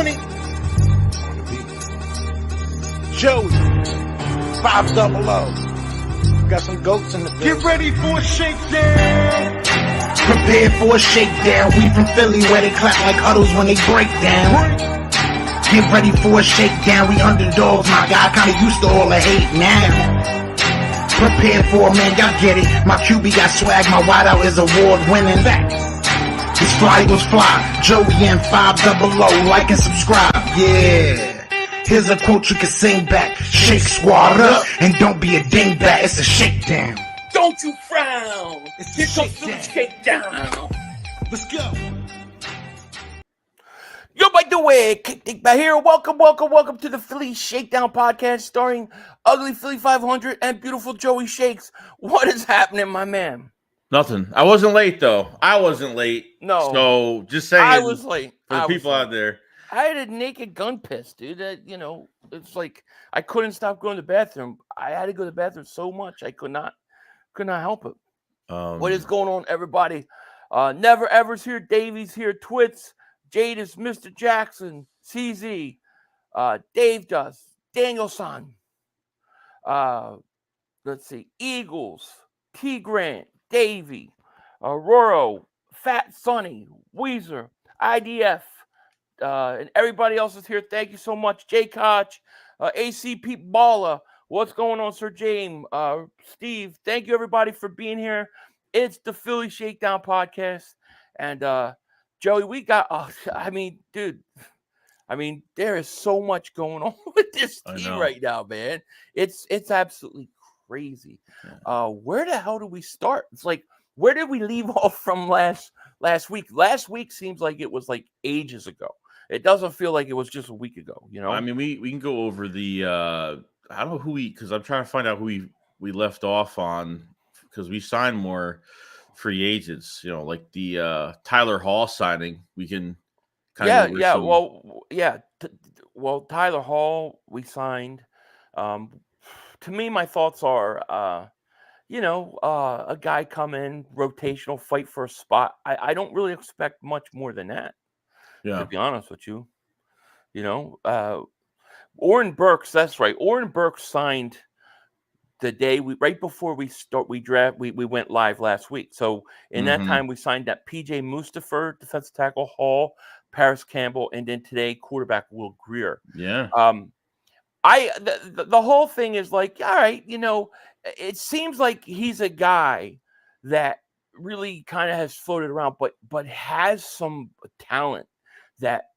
money. Joey, 500. Got some goats in the building. Get ready for a shakedown. Prepare for a shakedown. We from Philly where they clap like huddles when they break down. Get ready for a shakedown. We underdogs, my guy. Kinda used to all the hate now. Prepare for it, man. Y'all get it. My QB got swag. My wideout is award winning. This fly was fly. Joey and 500. Like and subscribe. Yeah. Here's a quote you can sing back. Shake squad up and don't be a dingbat. It's a shakedown. Don't you frown. It's Here a comes the shakedown. Let's go. Yo, by the way, kick back here. Welcome to the Philly Shakedown podcast starring Ugly Philly 500 and beautiful Joey Shakes. What is happening, my man? Nothing. I wasn't late, though. I wasn't late. No. So, just saying. I was late. For the people out there. I had a naked gun piss, dude. That, it's like I couldn't stop going to the bathroom. I had to go to the bathroom so much I could not help it. What is going on, everybody? Never Ever's here. Davey's here. Twits. Jade is Mr. Jackson. CZ. Dave does. Danielson. Let's see. Eagles. T. Grant. Davey. Roro. Fat Sonny. Weezer. IDF. And everybody else is here. Thank you so much. Jay Koch, ACP Baller. What's going on, Sir James? Steve, thank you, everybody, for being here. It's the Philly Shakedown podcast. And Joey, we got, there is so much going on with this team right now, man. It's absolutely crazy. Where the hell do we start? It's like, where did we leave off from last week? Last week seems like it was like ages ago. It doesn't feel like it was just a week ago, I mean, we can go over the I don't know who because I'm trying to find out who we left off on because we signed more free agents, like the Tyler Hall signing. We can kind of Well, Tyler Hall we signed. To me, my thoughts are a guy come in, rotational, fight for a spot. I don't really expect much more than that. Yeah. To be honest with you, Oren Burks. That's right. Oren Burks signed the day right before we went live last week. So in that time, we signed that PJ Mustafa, defensive tackle, Hall, Paris Campbell, and then today quarterback Will Greer. Yeah. The whole thing is like, all right, it seems like he's a guy that really kind of has floated around, but has some talent that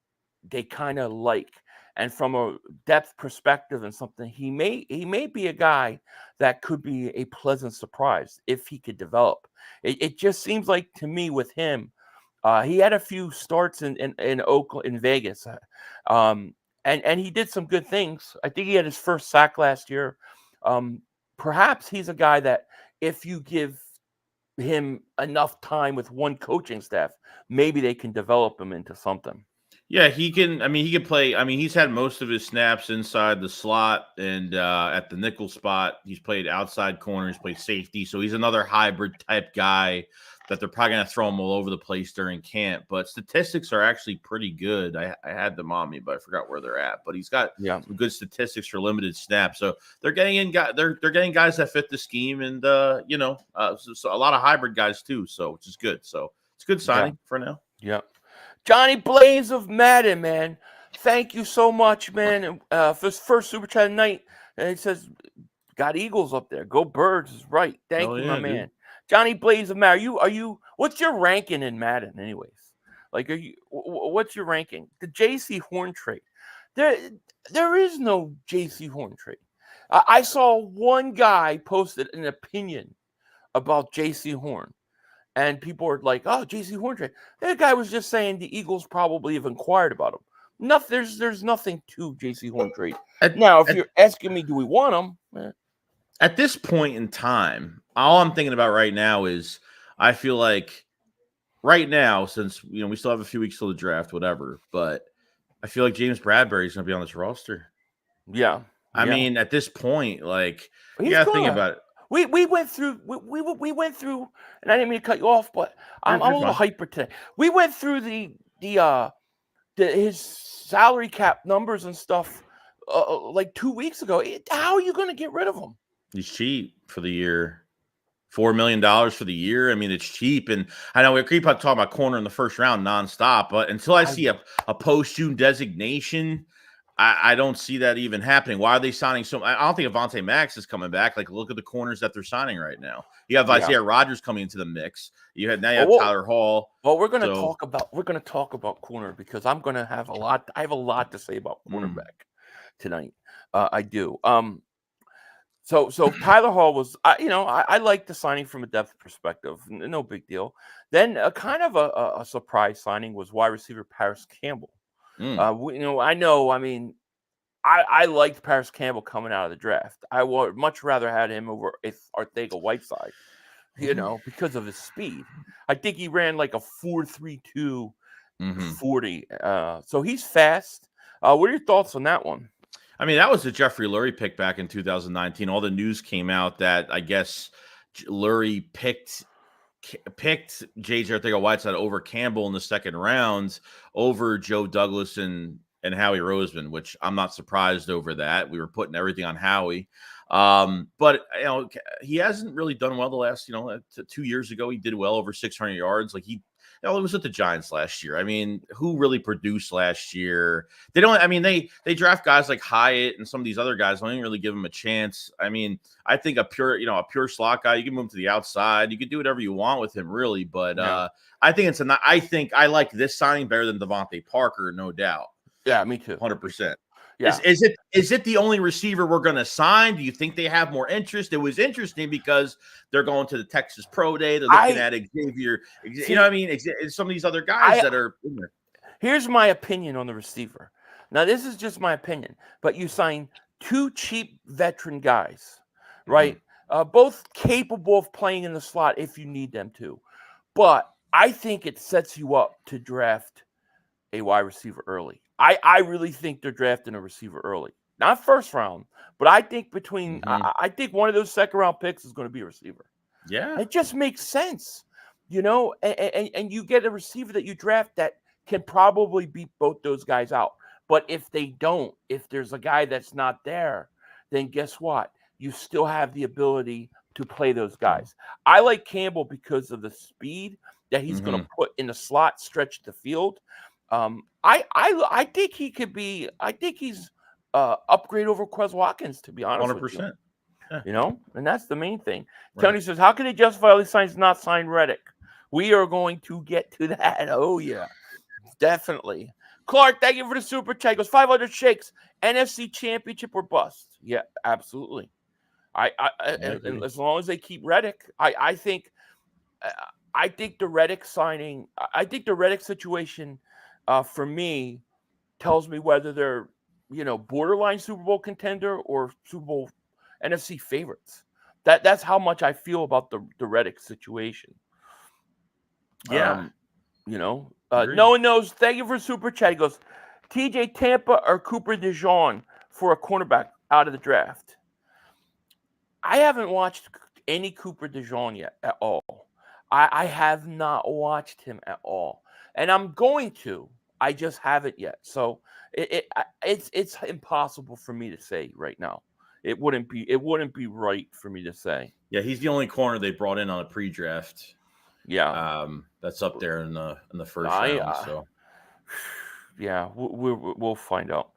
they kind of like. And from a depth perspective and something, he may be a guy that could be a pleasant surprise if he could develop. It just seems like to me with him, he had a few starts in Oakland, in Vegas, and he did some good things. I think he had his first sack last year. Perhaps he's a guy that if you give him enough time with one coaching staff, maybe they can develop him into something. Yeah, he can. I mean, he can play. I mean, he's had most of his snaps inside the slot and at the nickel spot. He's played outside corner. He's played safety. So he's another hybrid type guy that they're probably going to throw him all over the place during camp. But statistics are actually pretty good. I had them on me, but I forgot where they're at. But he's got some good statistics for limited snaps. So they're getting in. They're getting guys that fit the scheme, and so a lot of hybrid guys too. So which is good. So it's a good signing for now. Yeah. Johnny Blaze of Madden, man. Thank you so much, man. For his first super chat tonight. And it says, got Eagles up there. Go Birds is right. Thank you, my man. Johnny Blaze of Madden. Are you what's your ranking in Madden anyways? Like, what's your ranking? The JC Horn trade. There is no JC Horn trade. I saw one guy posted an opinion about JC Horn. And people are like, oh, JC Horn trade. That guy was just saying the Eagles probably have inquired about him. There's nothing to JC Horn trade. Now, if you're asking me, do we want him? At this point in time, all I'm thinking about right now is I feel like right now, since we still have a few weeks till the draft, whatever, but I feel like James Bradbury is going to be on this roster. Yeah. I mean, at this point, like, you got to think about it. We went through, and I didn't mean to cut you off, but I'm a little hyper today. We went through the his salary cap numbers and stuff like 2 weeks ago. How are you going to get rid of him? He's cheap for the year. $4 million for the year. I mean, it's cheap. And I know we keep talking about corner in the first round nonstop, but until I see a post-June designation, I don't see that even happening. Why are they signing so? I don't think Avonte Max is coming back. Like, look at the corners that they're signing right now. You have Isaiah Rodgers coming into the mix. You have Tyler Hall. Well, we're going to talk about corner because I'm going to have a lot. I have a lot to say about cornerback tonight. I do. So Tyler Hall was, I like the signing from a depth perspective. No big deal. Then kind of a surprise signing was wide receiver Paris Campbell. I liked Paris Campbell coming out of the draft. I would much rather had him over Arcega-Whiteside, because of his speed. I think he ran like a 4.32 40. So he's fast. What are your thoughts on that one? I mean, that was the Jeffrey Lurie pick back in 2019. All the news came out that I guess Lurie picked J.J. Arcega-Whiteside over Campbell in the second round over Joe Douglas and Howie Roseman, which I'm not surprised over that. We were putting everything on Howie. But he hasn't really done well the last, 2 years ago. He did well over 600 yards. Like it was with the Giants last year. I mean, who really produced last year? They don't. I mean, they draft guys like Hyatt and some of these other guys. Don't even really give them a chance. I mean, I think a pure slot guy. You can move him to the outside. You can do whatever you want with him, really. But I think I like this signing better than Devontae Parker, no doubt. Yeah, me too. 100%. Yeah. Is it the only receiver we're going to sign? Do you think they have more interest? It was interesting because they're going to the Texas Pro Day. They're looking at Xavier. Some of these other guys that are in there. Here's my opinion on the receiver. Now, this is just my opinion, but you sign two cheap veteran guys, right? Both capable of playing in the slot if you need them to. But I think it sets you up to draft a wide receiver early. I really think they're drafting a receiver early. Not first round, but I think I think one of those second round picks is going to be a receiver. Yeah. It just makes sense, and you get a receiver that you draft that can probably beat both those guys out. But if there's a guy that's not there, then guess what? You still have the ability to play those guys. I like Campbell because of the speed that he's going to put in the slot, stretch the field. I think he could be. I think he's upgrade over Quez Watkins, to be honest 100%. with you. And that's the main thing. Right. Tony says, "How can they justify all these signs not sign Reddick?" We are going to get to that. Oh yeah, definitely. Clark, thank you for the super chat. He goes 500 shakes. NFC Championship or bust. Yeah, absolutely. And as long as they keep Reddick, I think the Reddick signing. I think the Reddick situation. For me, tells me whether they're, borderline Super Bowl contender or Super Bowl NFC favorites. That's how much I feel about the Reddick situation. Yeah. No one knows. Thank you for super chat. He goes, TJ Tampa or Cooper DeJean for a cornerback out of the draft. I haven't watched any Cooper DeJean yet at all. I have not watched him at all. And I'm going to. I just haven't yet. So it's impossible for me to say right now. It wouldn't be right for me to say. Yeah, he's the only corner they brought in on a pre-draft. Yeah, that's up there in the first round. So yeah, we'll find out.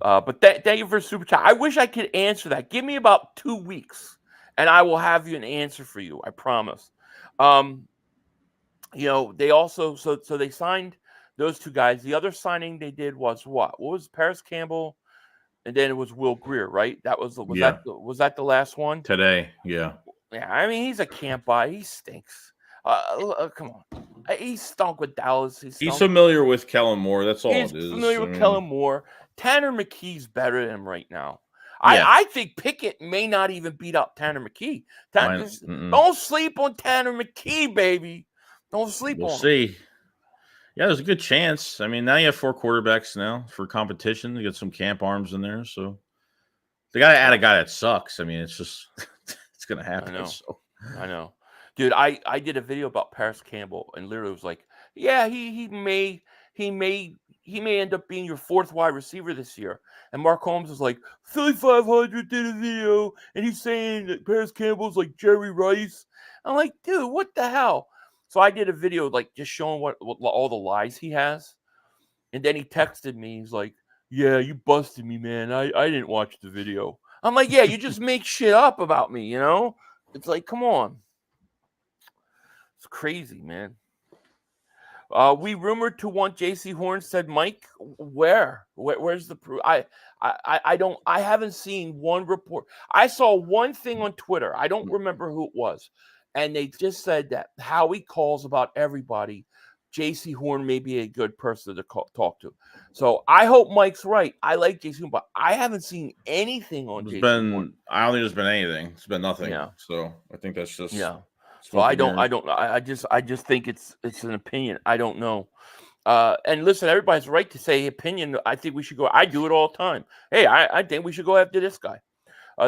But thank you for super chat. I wish I could answer that. Give me about 2 weeks, and I will have you an answer for you. I promise. They also so they signed those two guys. The other signing they did was what? What was Paris Campbell, and then it was Will Grier, right? Was that the last one today? Yeah. Yeah. I mean, he's a camp guy. He stinks. Come on. He stunk with Dallas. He's familiar with Kellen Moore. That's all He's it is. familiar with Kellen Moore. Tanner McKee's better than him right now. Yeah. I think Pickett may not even beat up Tanner McKee. Don't sleep on Tanner McKee, baby. Don't sleep on him. We'll see. Yeah, there's a good chance. I mean, now you have 4 quarterbacks now for competition. You get some camp arms in there. So they got to add a guy that sucks. I mean, it's just it's going to happen. I know. Dude, I did a video about Paris Campbell, and literally was like, yeah, he may he may end up being your fourth wide receiver this year. And Mark Holmes is like, Philly 500 did a video, and he's saying that Paris Campbell's like Jerry Rice. I'm like, dude, what the hell? So I did a video like just showing what all the lies he has. And then he texted me. He's like, yeah, you busted me, man. I didn't watch the video. I'm like, yeah, you just make shit up about me, you know? It's like, come on. It's crazy, man. We rumored to want J.C. Horn, said Mike. Where's the proof? I haven't seen one report. I saw one thing on Twitter. I don't remember who it was. And they just said that Howie calls about everybody. J.C. Horn may be a good person to talk to. So I hope Mike's right. I like J.C. Horn, but I haven't seen anything on J.C. Horn. I don't think there's been anything. It's been nothing. Yeah. So I think that's just So I just think it's an opinion. I don't know. And listen, everybody's right to say opinion. I think we should go. I do it all the time. Hey, I think we should go after this guy.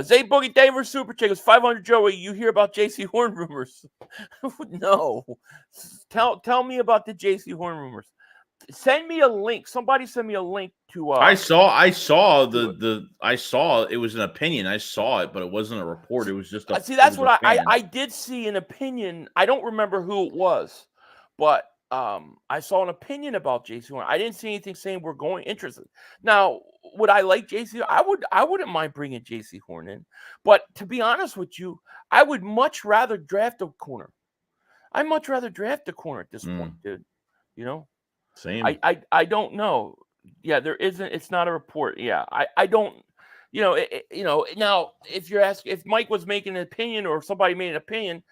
Zay Boogie Denver Super Chick is 500 Joey. You hear about J.C. Horn rumors? No. Tell me about the J.C. Horn rumors. Send me a link. Somebody send me a link to. I saw it was an opinion. I saw it, but it wasn't a report. It was just a. See, that's what I did see an opinion. I don't remember who it was, but I saw an opinion about J.C. Horn. I didn't see anything saying we're going interested. Now, would I like J.C.? I wouldn't mind bringing J.C. Horn in, but to be honest with you, I would much rather draft a corner. I'd much rather draft a corner at this point, dude. You know. Same. I don't know. Yeah, there isn't. It's not a report. Yeah, I don't. You know. Now, if you're asking, if Mike was making an opinion or somebody made an opinion,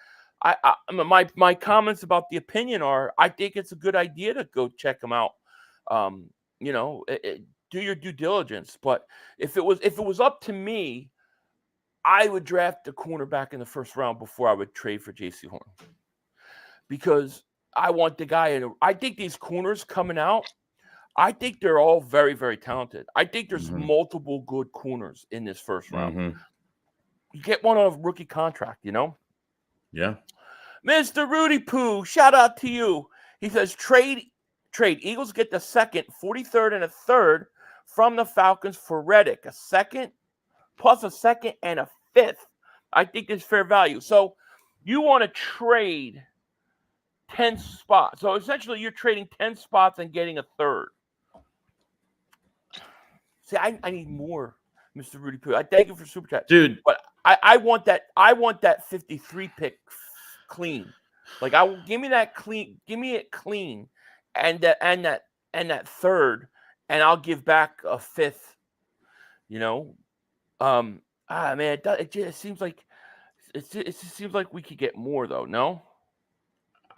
my comments about the opinion are, I think it's a good idea to go check them out. Do your due diligence. But if it was up to me, I would draft the cornerback in the first round before I would trade for J.C. Horn, because I want the guy. I think these corners coming out, I think they're all very, very talented. I think there's multiple good corners in this first round. You get one on a rookie contract, you know? Yeah. Mr. Rudy Poo, shout out to you. He says, trade. Eagles get the second, 43rd, and a third from the Falcons for Reddick. A second, plus a second, and a fifth. I think it's fair value. So you want to trade 10 spots. So essentially you're trading 10 spots and getting a third. See, I need more, Mr. Rudy Poo. I thank you for super chat. Dude. But I want that 53 pick clean. Like, give me that clean, give me it clean, and that third, and I'll give back a fifth. You know? Man, it just seems like it seems like we could get more though, no?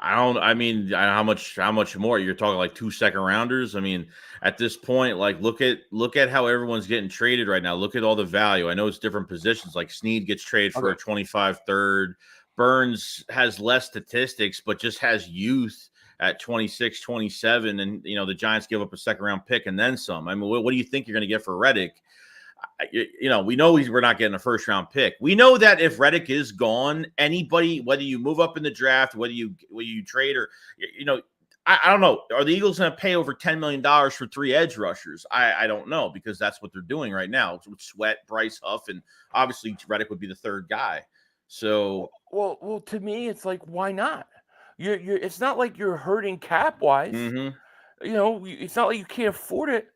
I mean, how much more? You're talking like 2 second rounders. I mean, at this point, like look at how everyone's getting traded right now. Look at all the value. I know it's different positions. Like Snead gets traded for a 25 third. Burns has less statistics, but just has youth at 26, 27. And, the Giants give up a second round pick and then some. I mean, what do you think you're going to get for Reddick? We know we're not getting a first round pick. We know that if Reddick is gone, anybody, whether you move up in the draft, whether you trade or, I don't know. Are the Eagles going to pay over $10 million for 3 edge rushers? I don't know, because that's what they're doing right now with Sweat, Bryce Huff, and obviously Reddick would be the third guy. So, well, to me, it's like, why not? It's not like you're hurting cap wise. It's not like you can't afford it.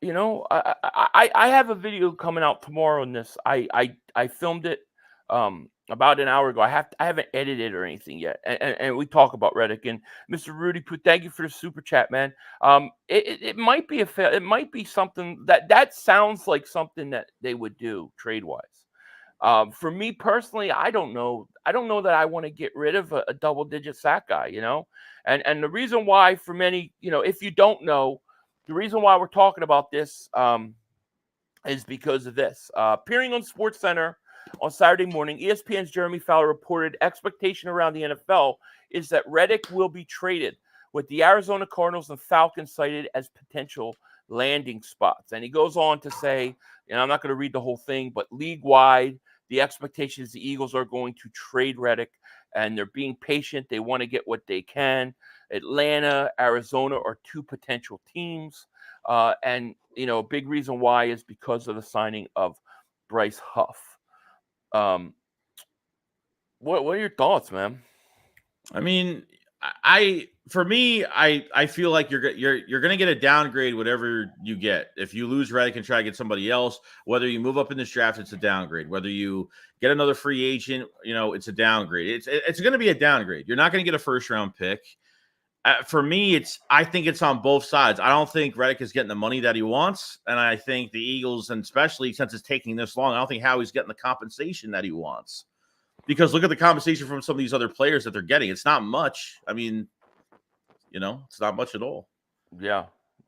I have a video coming out tomorrow on this. I filmed it about an hour ago. I haven't edited or anything yet, and we talk about Reddick. And Mr. Rudy Poo, thank you for the super chat, man. It might be it might be something that sounds like something that they would do trade wise. For me personally, I don't know that I want to get rid of a double digit sack guy. And the reason why, for many, if you don't know. The reason why we're talking about this is because of this. Appearing on SportsCenter on Saturday morning, ESPN's Jeremy Fowler reported expectation around the NFL is that Reddick will be traded, with the Arizona Cardinals and Falcons cited as potential landing spots. And he goes on to say, and I'm not going to read the whole thing, but league-wide, the expectation is the Eagles are going to trade Reddick, and they're being patient. They want to get what they can. Atlanta, Arizona are 2 potential teams. And a big reason why is because of the signing of Bryce Huff. What are your thoughts, man? I mean, for me, I feel like you're going to get a downgrade whatever you get. If you lose Reddick and try to get somebody else, whether you move up in this draft, it's a downgrade. Whether you get another free agent, it's a downgrade. It's going to be a downgrade. You're not going to get a first round pick. For me, I think it's on both sides. I don't think Reddick is getting the money that he wants, and I think the Eagles, and especially since it's taking this long, I don't think Howie's getting the compensation that he wants. Because look at the compensation from some of these other players that they're getting. It's not much. I mean, it's not much at all. Yeah.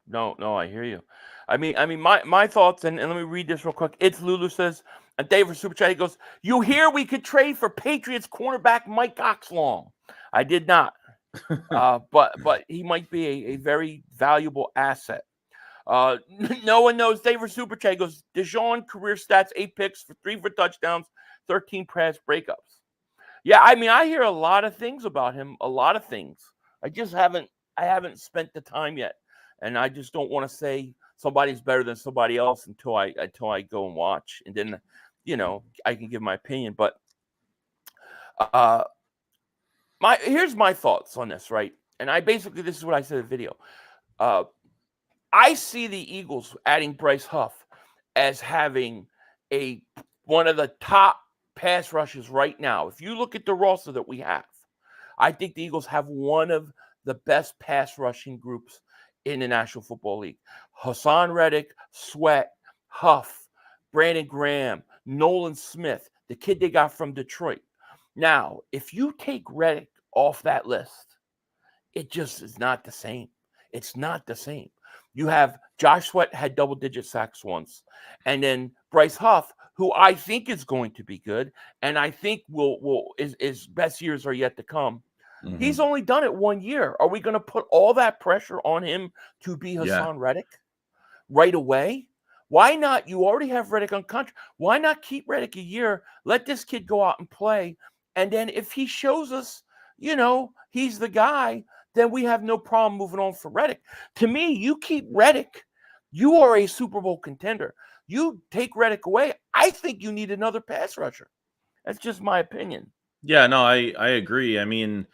No, I hear you. I mean, my thoughts, and let me read this real quick. It's Lulu says, and Dave for Super Chat, he goes, "You hear we could trade for Patriots cornerback Mike Oxlong?" I did not. But he might be a very valuable asset. No one knows. Dave for Super Chat, he goes, "Deshaun career stats, 8 picks, 3 for touchdowns, 13 pass breakups." Yeah, I mean, I hear a lot of things about him, a lot of things. I haven't spent the time yet, and I just don't want to say somebody's better than somebody else until I go and watch, and then I can give my opinion. But here's my thoughts on this, right? And this is what I said in the video. I see the Eagles adding Bryce Huff as having one of the top pass rushes right now. If you look at the roster that we have, I think the Eagles have one of the best pass rushing groups in the National Football League. Haason Reddick, Sweat, Huff, Brandon Graham, Nolan Smith, the kid they got from Detroit. Now, if you take Reddick off that list, it just is not the same. It's not the same. You have Josh Sweat had double-digit sacks once, and then Bryce Huff, who I think is going to be good, and I think his best years are yet to come. Mm-hmm. He's only done it 1 year. Are we going to put all that pressure on him to be Hassson Reddick right away? Why not? You already have Reddick on contract. Why not keep Reddick a year? Let this kid go out and play, and then if he shows us, he's the guy, then we have no problem moving on for Reddick. To me, you keep Reddick, you are a Super Bowl contender. You take Reddick away, I think you need another pass rusher. That's just my opinion. Yeah, no, I agree. I mean,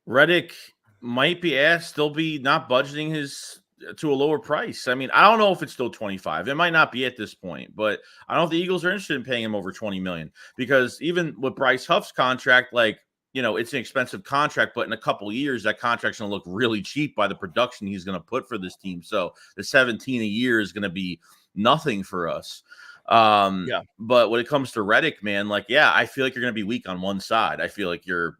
Reddick might still be not budgeting his to a lower price. I mean, I don't know if it's still 25. It might not be at this point, but I don't know if the Eagles are interested in paying him over 20 million, because even with Bryce Huff's contract, it's an expensive contract, but in a couple of years, that contract's going to look really cheap by the production he's going to put for this team. So the 17 a year is going to be nothing for us. But when it comes to Reddick, man, I feel like you're going to be weak on one side. I feel like your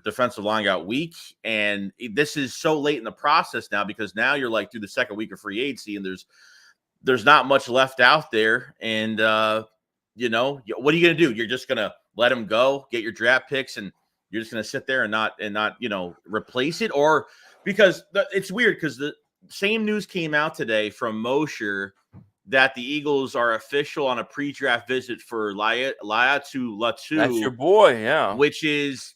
defensive line got weak, and this is so late in the process now, because now you're through the second week of free agency, and there's not much left out there. And what are you going to do? You're just going to let him go, get your draft picks, and you're just going to sit there and not replace it? Or because it's weird, because the same news came out today from Mosher that the Eagles are official on a pre-draft visit for Laiatu Latu. That's your boy, yeah. Which is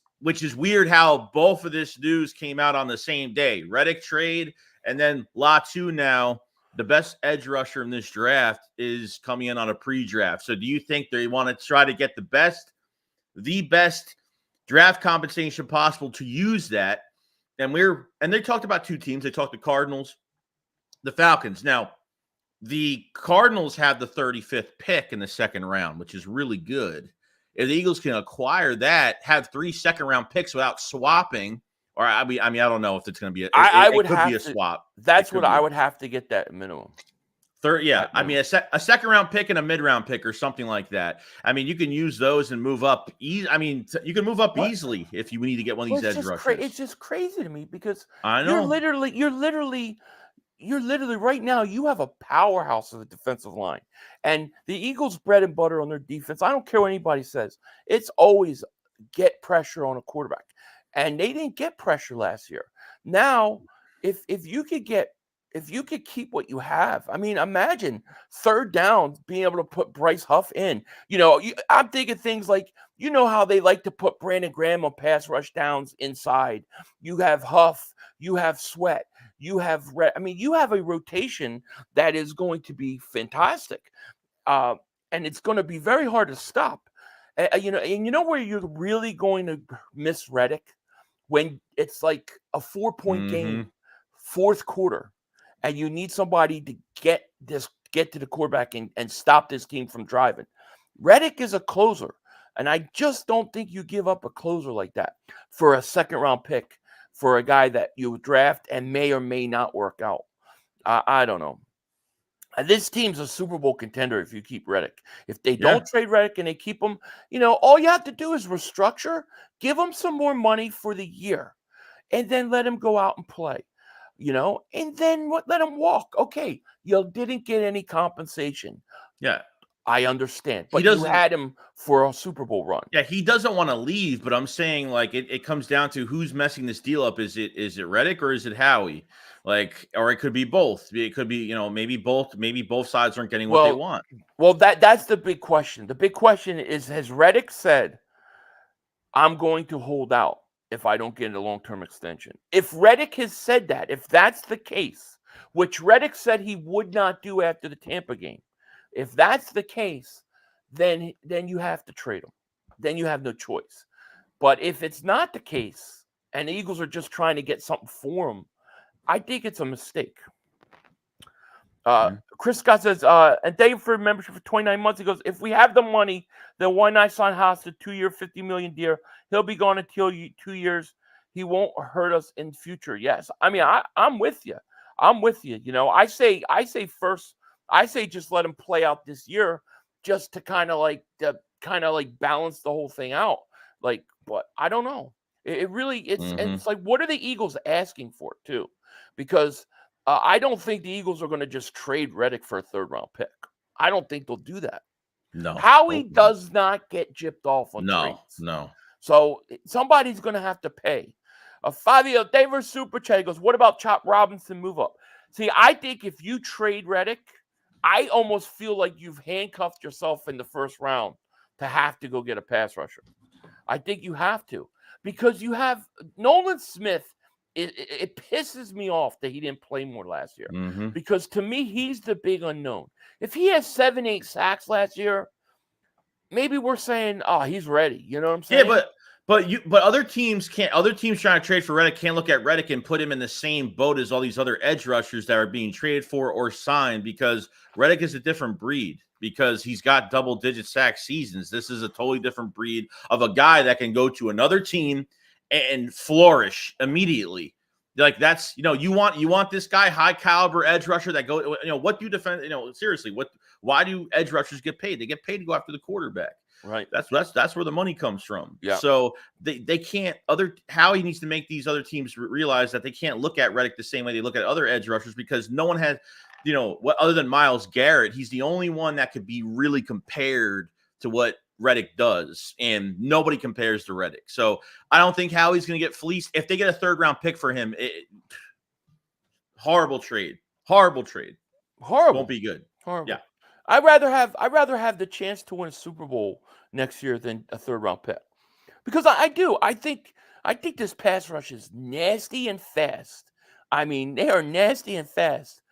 weird how both of this news came out on the same day. Reddick trade, and then Latu now, the best edge rusher in this draft, is coming in on a pre-draft. So do you think they want to try to get the best draft compensation possible to use that? And they talked about two teams. They talked the Cardinals, the Falcons. Now, the Cardinals have the 35th pick in the second round, which is really good. If the Eagles can acquire that, have 3 second-round picks without swapping, or I mean, I don't know if it's going to be a swap. That's what I would have to get that minimum. I mean, a second-round pick and a mid-round pick or something like that. I mean, you can use those and move up. You can move up easily if you need to get one of these edge rushers. It's just crazy to me, because I know you're literally right now, you have a powerhouse of a defensive line. And the Eagles' bread and butter on their defense, I don't care what anybody says, it's always get pressure on a quarterback. And they didn't get pressure last year. Now, if you could keep what you have, I mean, imagine third down being able to put Bryce Huff in. I'm thinking things like, how they like to put Brandon Graham on pass rush downs inside. You have Huff, you have Sweat. You have you have a rotation that is going to be fantastic, and it's going to be very hard to stop. And you know where you're really going to miss Reddick? When it's like a 4-point game, fourth quarter, and you need somebody to get to the quarterback and stop this team from driving. Reddick is a closer, and I just don't think you give up a closer like that for a second-round pick for a guy that you draft and may or may not work out. I don't know. This team's a Super Bowl contender if you keep Reddick. If they don't trade Reddick and they keep him, all you have to do is restructure, give him some more money for the year, and then let him go out and play, and then let him walk. Okay, you didn't get any compensation. Yeah. I understand, but you had him for a Super Bowl run. Yeah, he doesn't want to leave, but I'm saying like it comes down to who's messing this deal up. Is it Reddick or is it Howie? Like, or it could be both. It could be, maybe both. Maybe both sides aren't getting what they want. Well, that's the big question. The big question is: has Reddick said, "I'm going to hold out if I don't get a long-term extension"? If Reddick has said that, if that's the case, which Reddick said he would not do after the Tampa game. If that's the case, then you have to trade him. Then you have no choice. But if it's not the case, and the Eagles are just trying to get something for him, I think it's a mistake. Chris Scott says, and thank you for membership for 29 months. He goes, if we have the money, then why not sign Haas a 2-year, $50 million deal? He'll be gone until 2 years. He won't hurt us in future. Yes. I mean, I'm with you. I'm with you. I say first. I say just let him play out this year, just to kind of like balance the whole thing out. Like, but I don't know. It really and it's like, what are the Eagles asking for too? Because I don't think the Eagles are going to just trade Reddick for a 3rd-round pick. I don't think they'll do that. No, Howie does not get gypped off on trades. No. So somebody's going to have to pay. Fabio Davis Super Chat goes, what about Chop Robinson move up? See, I think if you trade Reddick, I almost feel like you've handcuffed yourself in the 1st round to have to go get a pass rusher. I think you have to, because you have Nolan Smith. It pisses me off that he didn't play more last year, because to me, he's the big unknown. If he has 7-8 sacks last year, maybe we're saying, oh, he's ready. You know what I'm saying? Yeah, but other teams can't. Other teams trying to trade for Reddick can't look at Reddick and put him in the same boat as all these other edge rushers that are being traded for or signed, because Reddick is a different breed, because he's got double-digit sack seasons. This is a totally different breed of a guy that can go to another team and flourish immediately. Like, that's, you want this guy, high caliber edge rusher that go, what do you defend? Seriously, why do edge rushers get paid? They get paid to go after the quarterback. Right. That's where the money comes from. Yeah. So they can't, Howie needs to make these other teams realize that they can't look at Reddick the same way they look at other edge rushers, because no one has, what other than Myles Garrett, he's the only one that could be really compared to what Reddick does, and nobody compares to Reddick. So I don't think Howie's going to get fleeced. If they get a 3rd-round pick for him, horrible trade. Horrible. Won't be good. Horrible. Yeah. I'd rather have the chance to win a Super Bowl next year than a 3rd-round pick, because I do. I think this pass rush is nasty and fast. I mean, they are nasty and fast.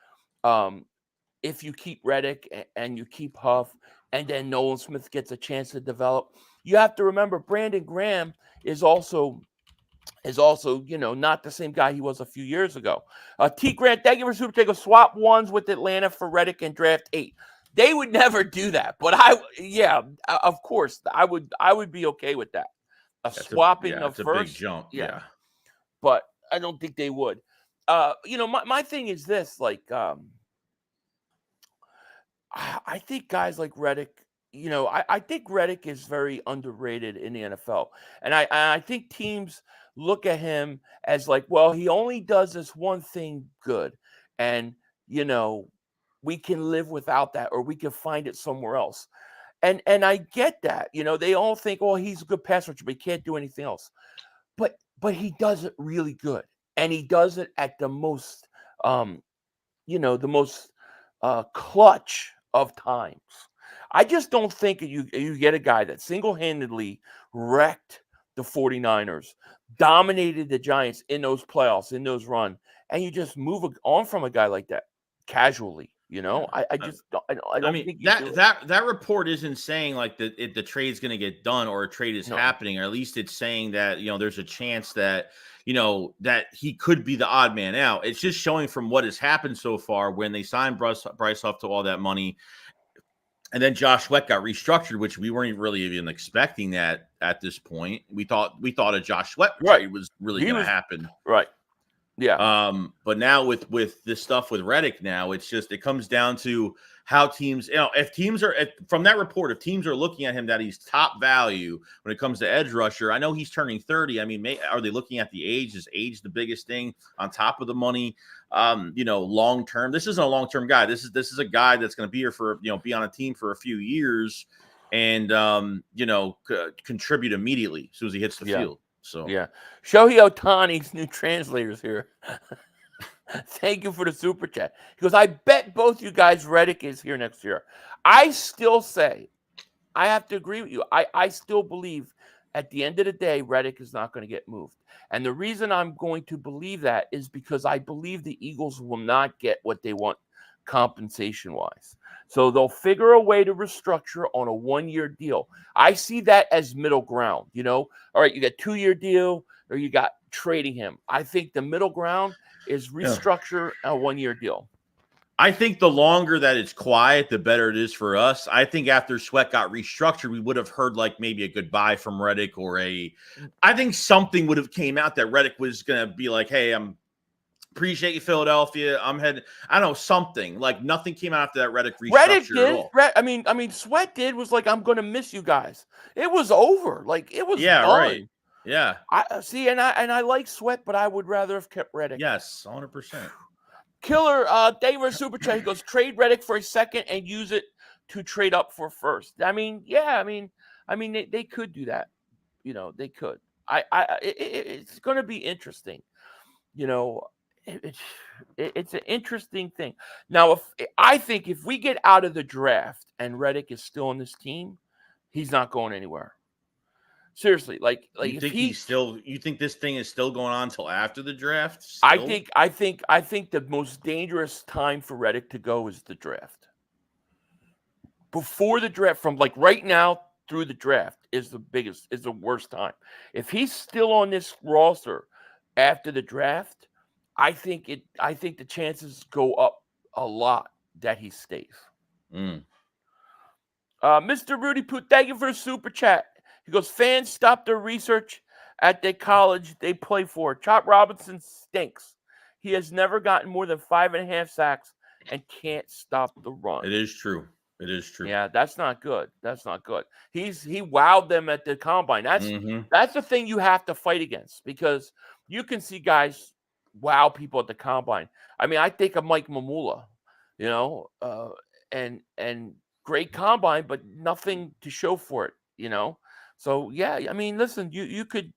If you keep Reddick and you keep Huff, and then Nolan Smith gets a chance to develop, you have to remember Brandon Graham is also not the same guy he was a few years ago. T. Grant, thank you for super take a swap ones with Atlanta for Reddick and draft 8. They would never do that, but of course, I would be okay with that. Swapping of first, a big jump. Yeah, but I don't think they would. My thing is this: like, I think guys like Reddick, I think Reddick is very underrated in the NFL, and I think teams look at him as like, well, he only does this one thing good, and we can live without that, or we can find it somewhere else. And I get that. They all think, oh, he's a good pass rusher, but he can't do anything else. But he does it really good. And he does it at the most, clutch of times. I just don't think you get a guy that single-handedly wrecked the 49ers, dominated the Giants in those playoffs, in those runs, and you just move on from a guy like that casually. You know, I just I don't think you do it. that report isn't saying like the trade's going to get done or a trade is No. happening, or at least it's saying that there's a chance that that he could be the odd man out. It's just showing from what has happened so far when they signed Bryce Huff to all that money, and then Josh Sweat got restructured, which we weren't really even expecting that at this point. We thought a Josh Sweat trade was really going to happen, right? Yeah. But now with this stuff with Reddick, now it comes down to how teams, if teams are from that report, if teams are looking at him that he's top value when it comes to edge rusher. I know he's turning 30. I mean, are they looking at the age? Is age the biggest thing on top of the money? Long term. This isn't a long term guy. This is a guy that's going to be here for be on a team for a few years and contribute immediately as soon as he hits the field. So yeah, Shohei Ohtani's new translators here. Thank you for the super chat. He goes, I bet both you guys Reddick is here next year. I still say, I have to agree with you. I still believe at the end of the day, Reddick is not going to get moved. And the reason I'm going to believe that is because I believe the Eagles will not get what they want compensation-wise. So they'll figure a way to restructure on a 1-year deal. I see that as middle ground, All right, you got 2-year deal or you got trading him. I think the middle ground is restructure a 1-year deal. I think the longer that it's quiet, the better it is for us. I think after Sweat got restructured, we would have heard like maybe a goodbye from Reddick or I think something would have came out that Reddick was going to be like, hey, appreciate you, Philadelphia. I'm heading. I don't know, something like nothing came out after that Reddick restructure at all. I mean, Sweat did was like, I'm going to miss you guys. It was over. Like it was done. Right. Yeah. I see, and I like Sweat, but I would rather have kept Reddick. Yes, 100%. Killer David Super Chat. He goes, trade Reddick for a second and use it to trade up for first. I mean, yeah. I mean, they could do that. They could. It's going to be interesting. It's an interesting thing. Now, I think if we get out of the draft and Reddick is still on this team, he's not going anywhere. Seriously, like you think you think this thing is still going on until after the draft? Still? I think the most dangerous time for Reddick to go is the draft. Before the draft, from like right now through the draft is the worst time. If he's still on this roster after the draft, I think the chances go up a lot that he stays. Mr. Rudy Poot, thank you for the super chat. He goes, fans stop their research at the college they play for. Chop Robinson stinks. He has never gotten more than 5.5 sacks and can't stop the run. It is true. Yeah, that's not good. He wowed them at the combine. That's the thing you have to fight against, because you can see guys wow people at the combine. I mean, I think of Mike Mamula, and great combine, but nothing to show for it, So yeah, I mean, listen, you could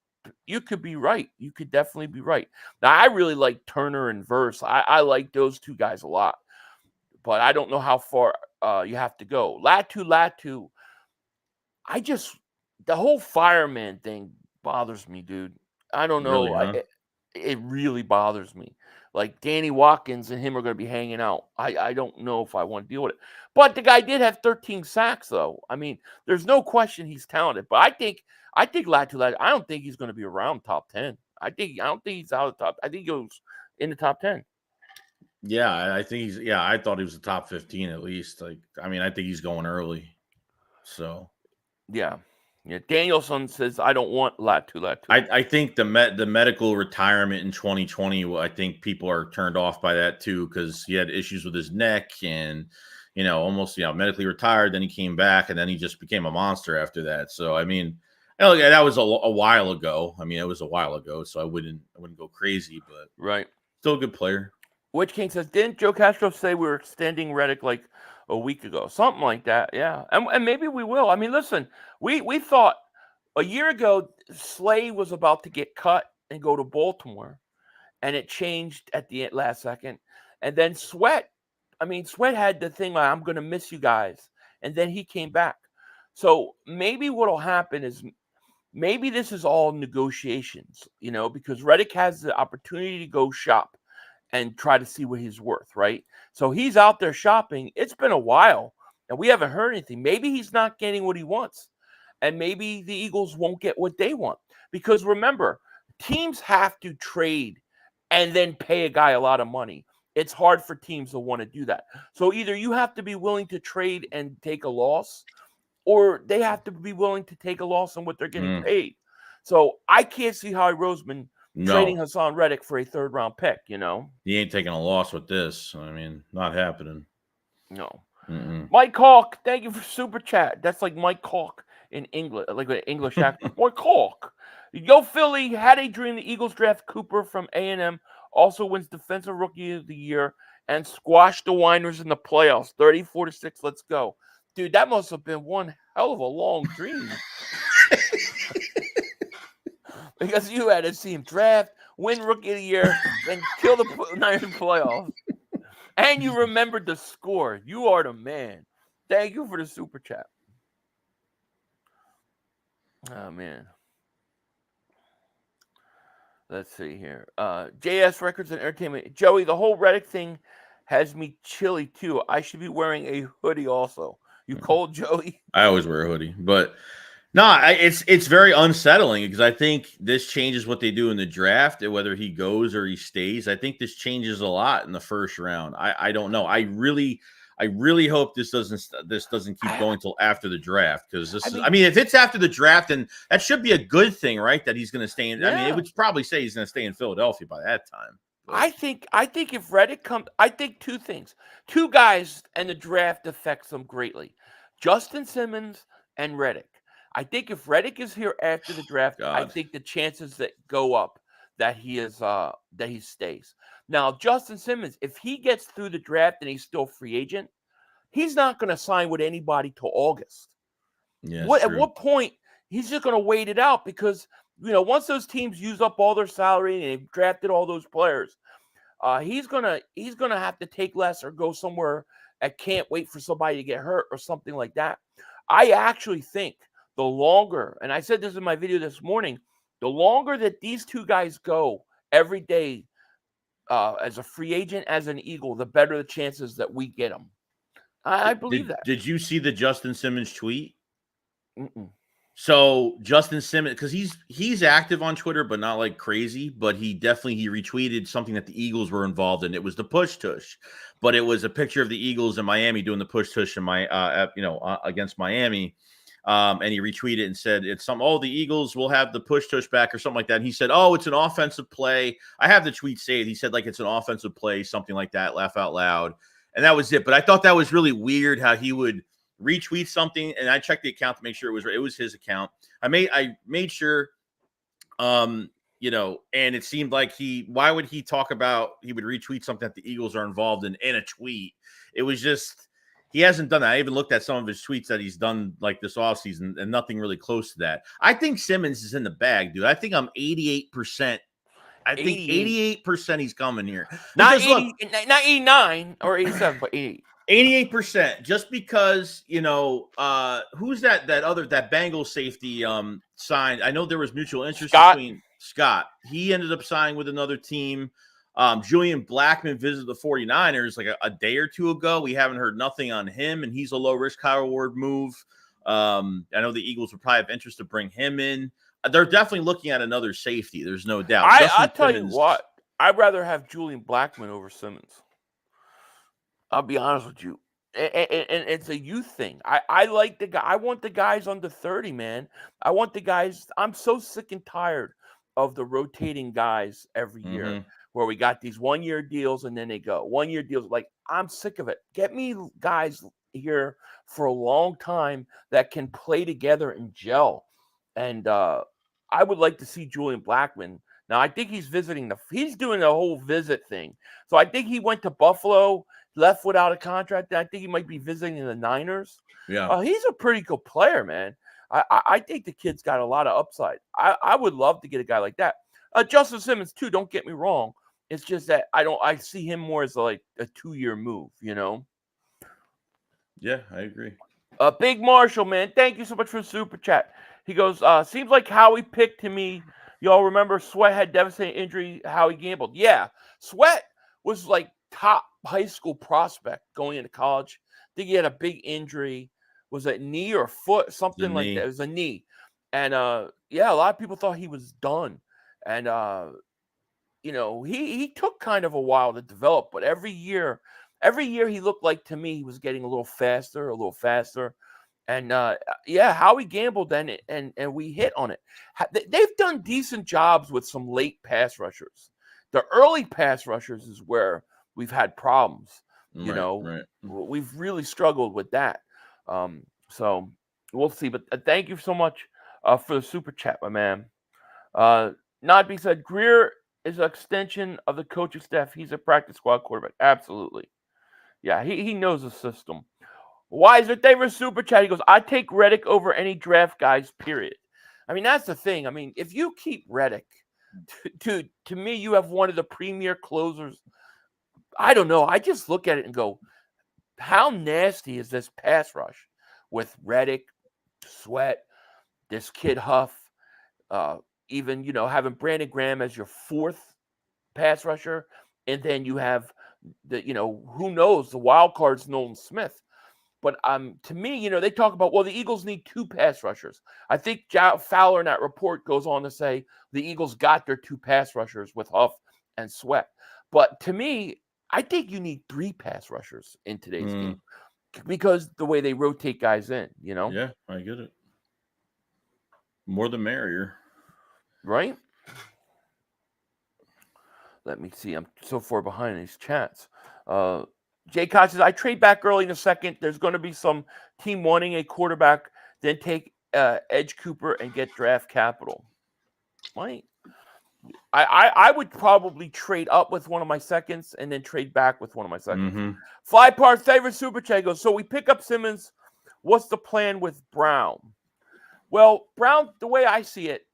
be right. You could definitely be right. Now, I really like Turner and Verse. I like those two guys a lot, but I don't know how far you have to go. Latu. The whole fireman thing bothers me, dude. I don't know. Really, huh? It really bothers me. Like Danny Watkins and him are going to be hanging out. I don't know if I want to deal with it. But the guy did have 13 sacks, though. I mean, there's no question he's talented. But I think Latu. I don't think he's going to be around top 10. I don't think he's out of the top. I think he goes in the top 10. Yeah, I think he's. Yeah, I thought he was the top 15 at least. Like, I mean, I think he's going early. So, yeah. Danielson says, I don't want Latu. I think the medical retirement in 2020, I think people are turned off by that too, because he had issues with his neck and, almost, medically retired. Then he came back and then he just became a monster after that. So, I mean, that was a while ago. I mean, it was a while ago, so I wouldn't go crazy, but right. Still a good player. Witch King says, didn't Joe Castro say we were extending Reddick like a week ago? Something like that, yeah. And maybe we will. I mean, listen, we thought a year ago Slay was about to get cut and go to Baltimore, and it changed at the last second. And then Sweat had the thing like, I'm going to miss you guys. And then he came back. So maybe what will happen is maybe this is all negotiations, because Reddick has the opportunity to go shop and try to see what he's worth, right? So he's out there shopping. It's been a while, and we haven't heard anything. Maybe he's not getting what he wants, and maybe the Eagles won't get what they want. Because remember, teams have to trade and then pay a guy a lot of money. It's hard for teams to want to do that. So either you have to be willing to trade and take a loss, or they have to be willing to take a loss on what they're getting paid. So I can't see Howie Roseman trading Hassson Reddick for a third-round pick, He ain't taking a loss with this. I mean, not happening. No. Mike Hawk, thank you for Super Chat. That's like Mike Hawk in English, like an English accent. Mike Hawk. Yo, Philly, had a dream the Eagles draft Cooper from A&M, also wins Defensive Rookie of the Year, and squashed the Whiners in the playoffs. 34-6, let's go. Dude, that must have been one hell of a long dream. Because you had to see him draft, win Rookie of the Year, and kill the Niners in playoffs. And you remembered the score. You are the man. Thank you for the Super Chat. Oh, man. Let's see here. JS Records and Entertainment. Joey, the whole Reddick thing has me chilly, too. I should be wearing a hoodie also. You cold, Joey? I always wear a hoodie. But, no, it's very unsettling because I think this changes what they do in the draft, whether he goes or he stays. I think this changes a lot in the first round. I don't know. I really hope this doesn't keep going till after the draft, because if it's after the draft, then that should be a good thing, right? That he's going to stay in. Yeah. I mean, it would probably say he's going to stay in Philadelphia by that time. But I think if Reddick comes, I think two things, two guys, and the draft affects them greatly: Justin Simmons and Reddick. I think if Reddick is here after the draft, I think the chances that go up that he stays. Now, Justin Simmons, if he gets through the draft and he's still a free agent, he's not going to sign with anybody till August. Yeah. At what point he's just going to wait it out, because once those teams use up all their salary and they've drafted all those players, he's gonna have to take less or go somewhere that can't wait for somebody to get hurt or something like that. I actually think the longer, and I said this in my video this morning, the longer that these two guys go every day as a free agent, as an Eagle, the better the chances that we get them. I believe that. Did you see the Justin Simmons tweet? Mm-mm. So Justin Simmons, because he's active on Twitter, but not like crazy. But he retweeted something that the Eagles were involved in. It was the push tush, but it was a picture of the Eagles in Miami doing the push tush in against Miami. And he retweeted and said, it's the Eagles will have the push tush back or something like that. And he said, oh, it's an offensive play. I have the tweet saved. He said, like, it's an offensive play, something like that, laugh out loud. And that was it. But I thought that was really weird how he would retweet something. And I checked the account to make sure it was his account. I made sure, and it seemed like why would he talk about, he would retweet something that the Eagles are involved in a tweet? It was just, he hasn't done that. I even looked at some of his tweets that he's done like this offseason, and nothing really close to that. I think Simmons is in the bag, dude. I think I'm 88%. I think 88% he's coming here. Not 89 or 87, but 88. 88%. Just because, who's that Bengals safety signed? I know there was mutual interest between Scott. He ended up signing with another team. Julian Blackmon visited the 49ers like a day or two ago. We haven't heard nothing on him, and he's a low-risk, high-reward move. I know the Eagles would probably have interest to bring him in. They're definitely looking at another safety. There's no doubt. I'll tell you what. I'd rather have Julian Blackmon over Simmons. I'll be honest with you. And it's a youth thing. I like the guy. I want the guys under 30, man. I want the guys. I'm so sick and tired of the rotating guys every year, where we got these 1-year deals and then they go 1-year deals. Like, I'm sick of it. Get me guys here for a long time that can play together and gel. And I would like to see Julian Blackmon. Now, I think he's doing the whole visit thing. So I think he went to Buffalo, left without a contract. I think he might be visiting the Niners. Yeah. He's a pretty good player, man. I think the kid's got a lot of upside. I would love to get a guy like that. Justin Simmons, too, don't get me wrong. It's just that I see him more as like a 2-year move, Yeah, I agree. Big Marshall, man. Thank you so much for the Super Chat. He goes, seems like Howie picked to me. Y'all remember Sweat had devastating injury, how he gambled. Yeah, Sweat was like top high school prospect going into college. I think he had a big injury. Was it knee or foot? Something like that. It was a knee. And yeah, a lot of people thought he was done. And you know, he took kind of a while to develop, but every year he looked like, to me, he was getting a little faster. And yeah, Howie gambled and we hit on it. They've done decent jobs with some late pass rushers. The early pass rushers is where we've had problems. You know, we've really struggled with that. So we'll see. But thank you so much for the super chat, my man. Not being said, Greer is an extension of the coaching staff. He's a practice squad quarterback. Absolutely. Yeah, he knows the system. Why is it favorite super chat? He goes, I take Reddick over any draft guys, period. I mean, that's the thing. I mean, if you keep Reddick, to me, you have one of the premier closers. I don't know. I just look at it and go, how nasty is this pass rush with Reddick, Sweat, this kid Huff, even, you know, having Brandon Graham as your fourth pass rusher, and then you have the, you know, who knows, the wild card's Nolan Smith. But to me, you know, they talk about, well, the Eagles need 2 pass rushers. I think Fowler in that report goes on to say the Eagles got their 2 pass rushers with Huff and Sweat. But to me, I think you need 3 pass rushers in today's game because the way they rotate guys in, you know? Yeah, I get it. More the merrier. Right? Let me see. I'm so far behind these chats. Jay Koch says, I trade back early in the second. There's going to be some team wanting a quarterback, then take Edge Cooper and get draft capital. Right? I would probably trade up with one of my seconds and then trade back with one of my seconds. Fly Part favorite super chat goes, so we pick up Simmons. What's the plan with Brown? Well, Brown, the way I see it,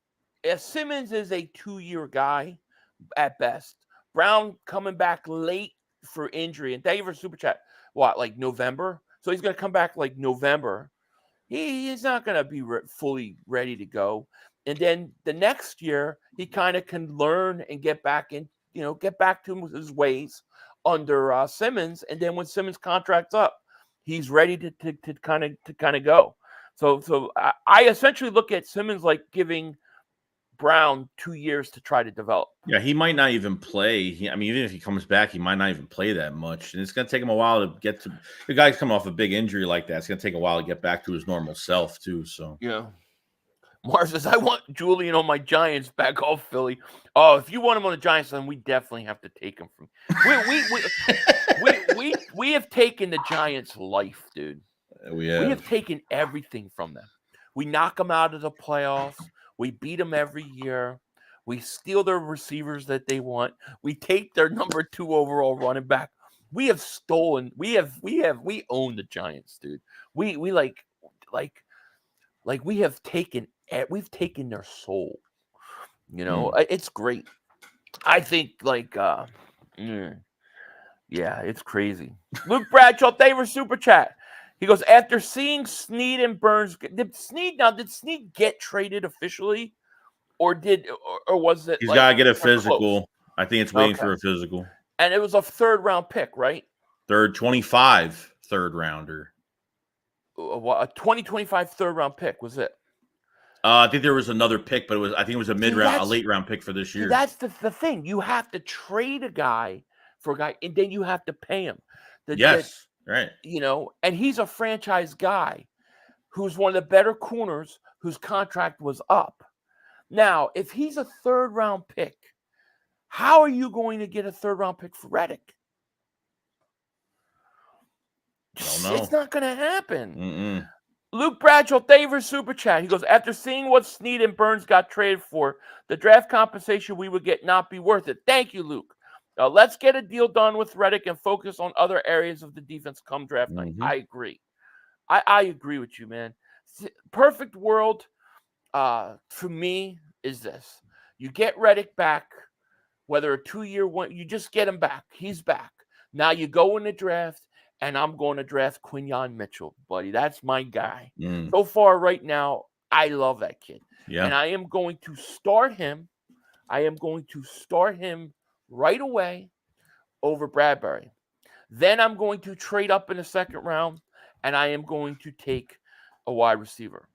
if Simmons is a 2-year guy at best, Brown coming back late for injury, and thank you for super chat. What, like November? So he's going to come back like November. He's not going to be fully ready to go. And then the next year, he kind of can learn and get back in, you know, get back to his ways under Simmons. And then when Simmons' contract's up, he's ready to kind of go. So I essentially look at Simmons like giving Brown 2 years to try to develop. Yeah, he might not even play. I mean, even if he comes back, he might not even play that much. And it's going to take him a while to get to – the guy's coming off a big injury like that. It's going to take a while to get back to his normal self too. So yeah. Mars says, I want Julian on my Giants back off Philly. Oh, if you want him on the Giants, then we definitely have to take him from – we have taken the Giants' life, dude. We have taken everything from them. We knock them out of the playoffs. We beat them every year. We steal their receivers that they want. We take their number 2 overall running back. We have stolen. We own the Giants, dude. We have taken. We've taken their soul. You know, it's great. I think yeah, it's crazy. Luke Bradshaw, favorite super chat. He goes, after seeing Snead and Burns, did Snead get traded officially? Or was it? He's got to get a physical. Close? I think it's waiting for a physical. And it was a 3rd round pick, right? 25 third rounder. A 2025 3rd round pick, was it? I think there was another pick, but I think it was a late round pick for this year. That's the thing. You have to trade a guy for a guy, and then you have to pay him. Right. You know, and he's a franchise guy who's one of the better corners whose contract was up. Now, if he's a 3rd round pick, how are you going to get a 3rd round pick for Reddick? It's not going to happen. Luke Bradshaw, favorite super chat. He goes, after seeing what Snead and Burns got traded for, the draft compensation we would get not be worth it. Thank you, Luke. Let's get a deal done with Reddick and focus on other areas of the defense come draft night. I agree. I agree with you, man. Perfect world for me is this. You get Reddick back, whether a 2-year one, you just get him back. He's back. Now you go in the draft, and I'm going to draft Quinyon Mitchell, buddy. That's my guy. So far right now, I love that kid. Yeah. And I am going to start him. I am going to start him right away over Bradbury. Then I'm going to trade up in the second round, and I am going to take a wide receiver.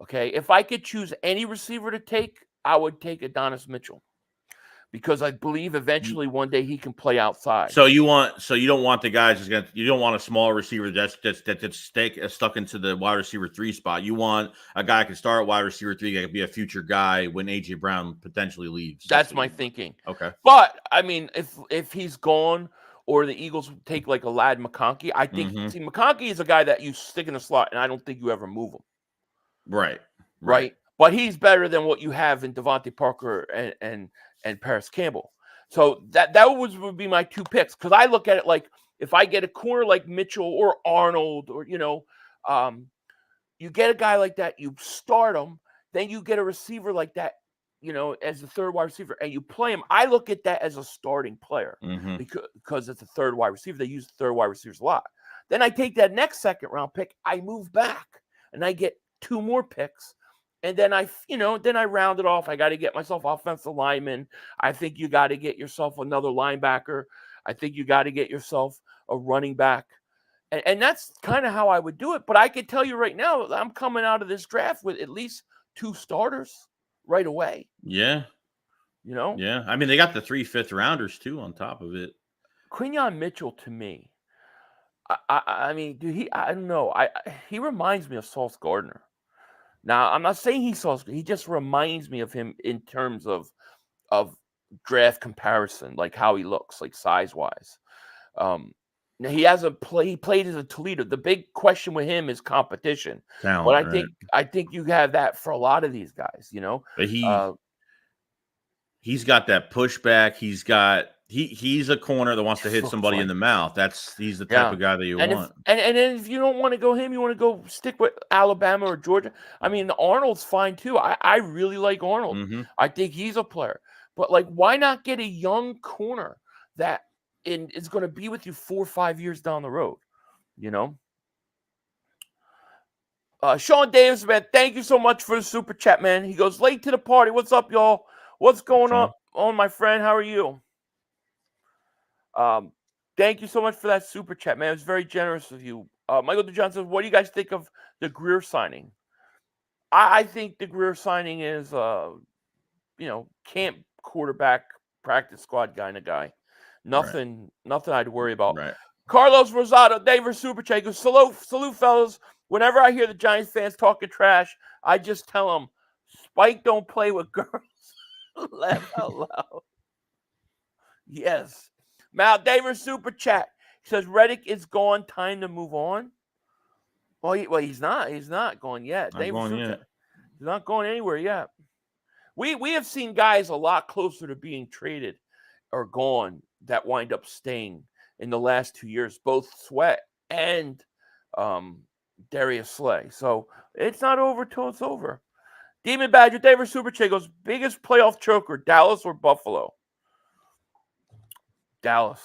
Okay? If I could choose any receiver to take, I would take Adonis Mitchell. Because I believe eventually one day he can play outside. So you don't want the guys you don't want a small receiver that's stuck into the wide receiver 3 spot. You want a guy who can start at wide receiver 3 that can be a future guy when AJ Brown potentially leaves. That's my thinking. Okay. But I mean, if he's gone or the Eagles take like a Lad McConkey, I think see McConkey is a guy that you stick in the slot and I don't think you ever move him. Right. But he's better than what you have in Devontae Parker and Paris Campbell. So that would be my 2 picks. Because I look at it like if I get a corner like Mitchell or Arnold or, you get a guy like that, you start him, then you get a receiver like that, as the third wide receiver, and you play him. I look at that as a starting player because it's a third wide receiver. They use third wide receivers a lot. Then I take that next second round pick, I move back, and I get 2 more picks. And then I round it off. I got to get myself offensive lineman. I think you got to get yourself another linebacker. I think you got to get yourself a running back. And that's kind of how I would do it. But I can tell you right now, I'm coming out of this draft with at least 2 starters right away. Yeah. Yeah. I mean, they got the 3 fifth-rounders, too, on top of it. Quinyon Mitchell, to me, I mean, dude, I don't know. He reminds me of Sauce Gardner. Now, I'm not saying he just reminds me of him in terms of draft comparison, like how he looks, like size-wise. Now he played as a Toledo. The big question with him is competition. Talent, but I think you have that for a lot of these guys, But he's got that pushback. He's a corner that wants to hit somebody in the mouth. He's the type of guy that you want. And then if you don't want to go him, you want to go stick with Alabama or Georgia. I mean, Arnold's fine too. I really like Arnold. I think he's a player. But like, why not get a young corner that is going to be with you 4 or 5 years down the road? Sean Davis, man, thank you so much for the super chat, man. He goes, late to the party. What's up, y'all? What's going on, my friend? How are you? Thank you so much for that super chat, man. It was very generous of you. Michael DeJohn says, what do you guys think of the Greer signing? I think the Greer signing is, camp quarterback, practice squad kind of guy. Nothing I'd worry about. Right. Carlos Rosado, David super chat goes, salute, fellas. Whenever I hear the Giants fans talking trash, I just tell them, Spike don't play with girls. Laugh out loud. Yes. Mal Davis super chat. He says Reddick is gone. Time to move on. Well, he's not. He's not going yet. He's not going anywhere yet. We have seen guys a lot closer to being traded or gone that wind up staying in the last 2 years. Both Sweat and Darius Slay. So it's not over till it's over. Demon Badger David super chat goes, biggest playoff choker, Dallas or Buffalo? Dallas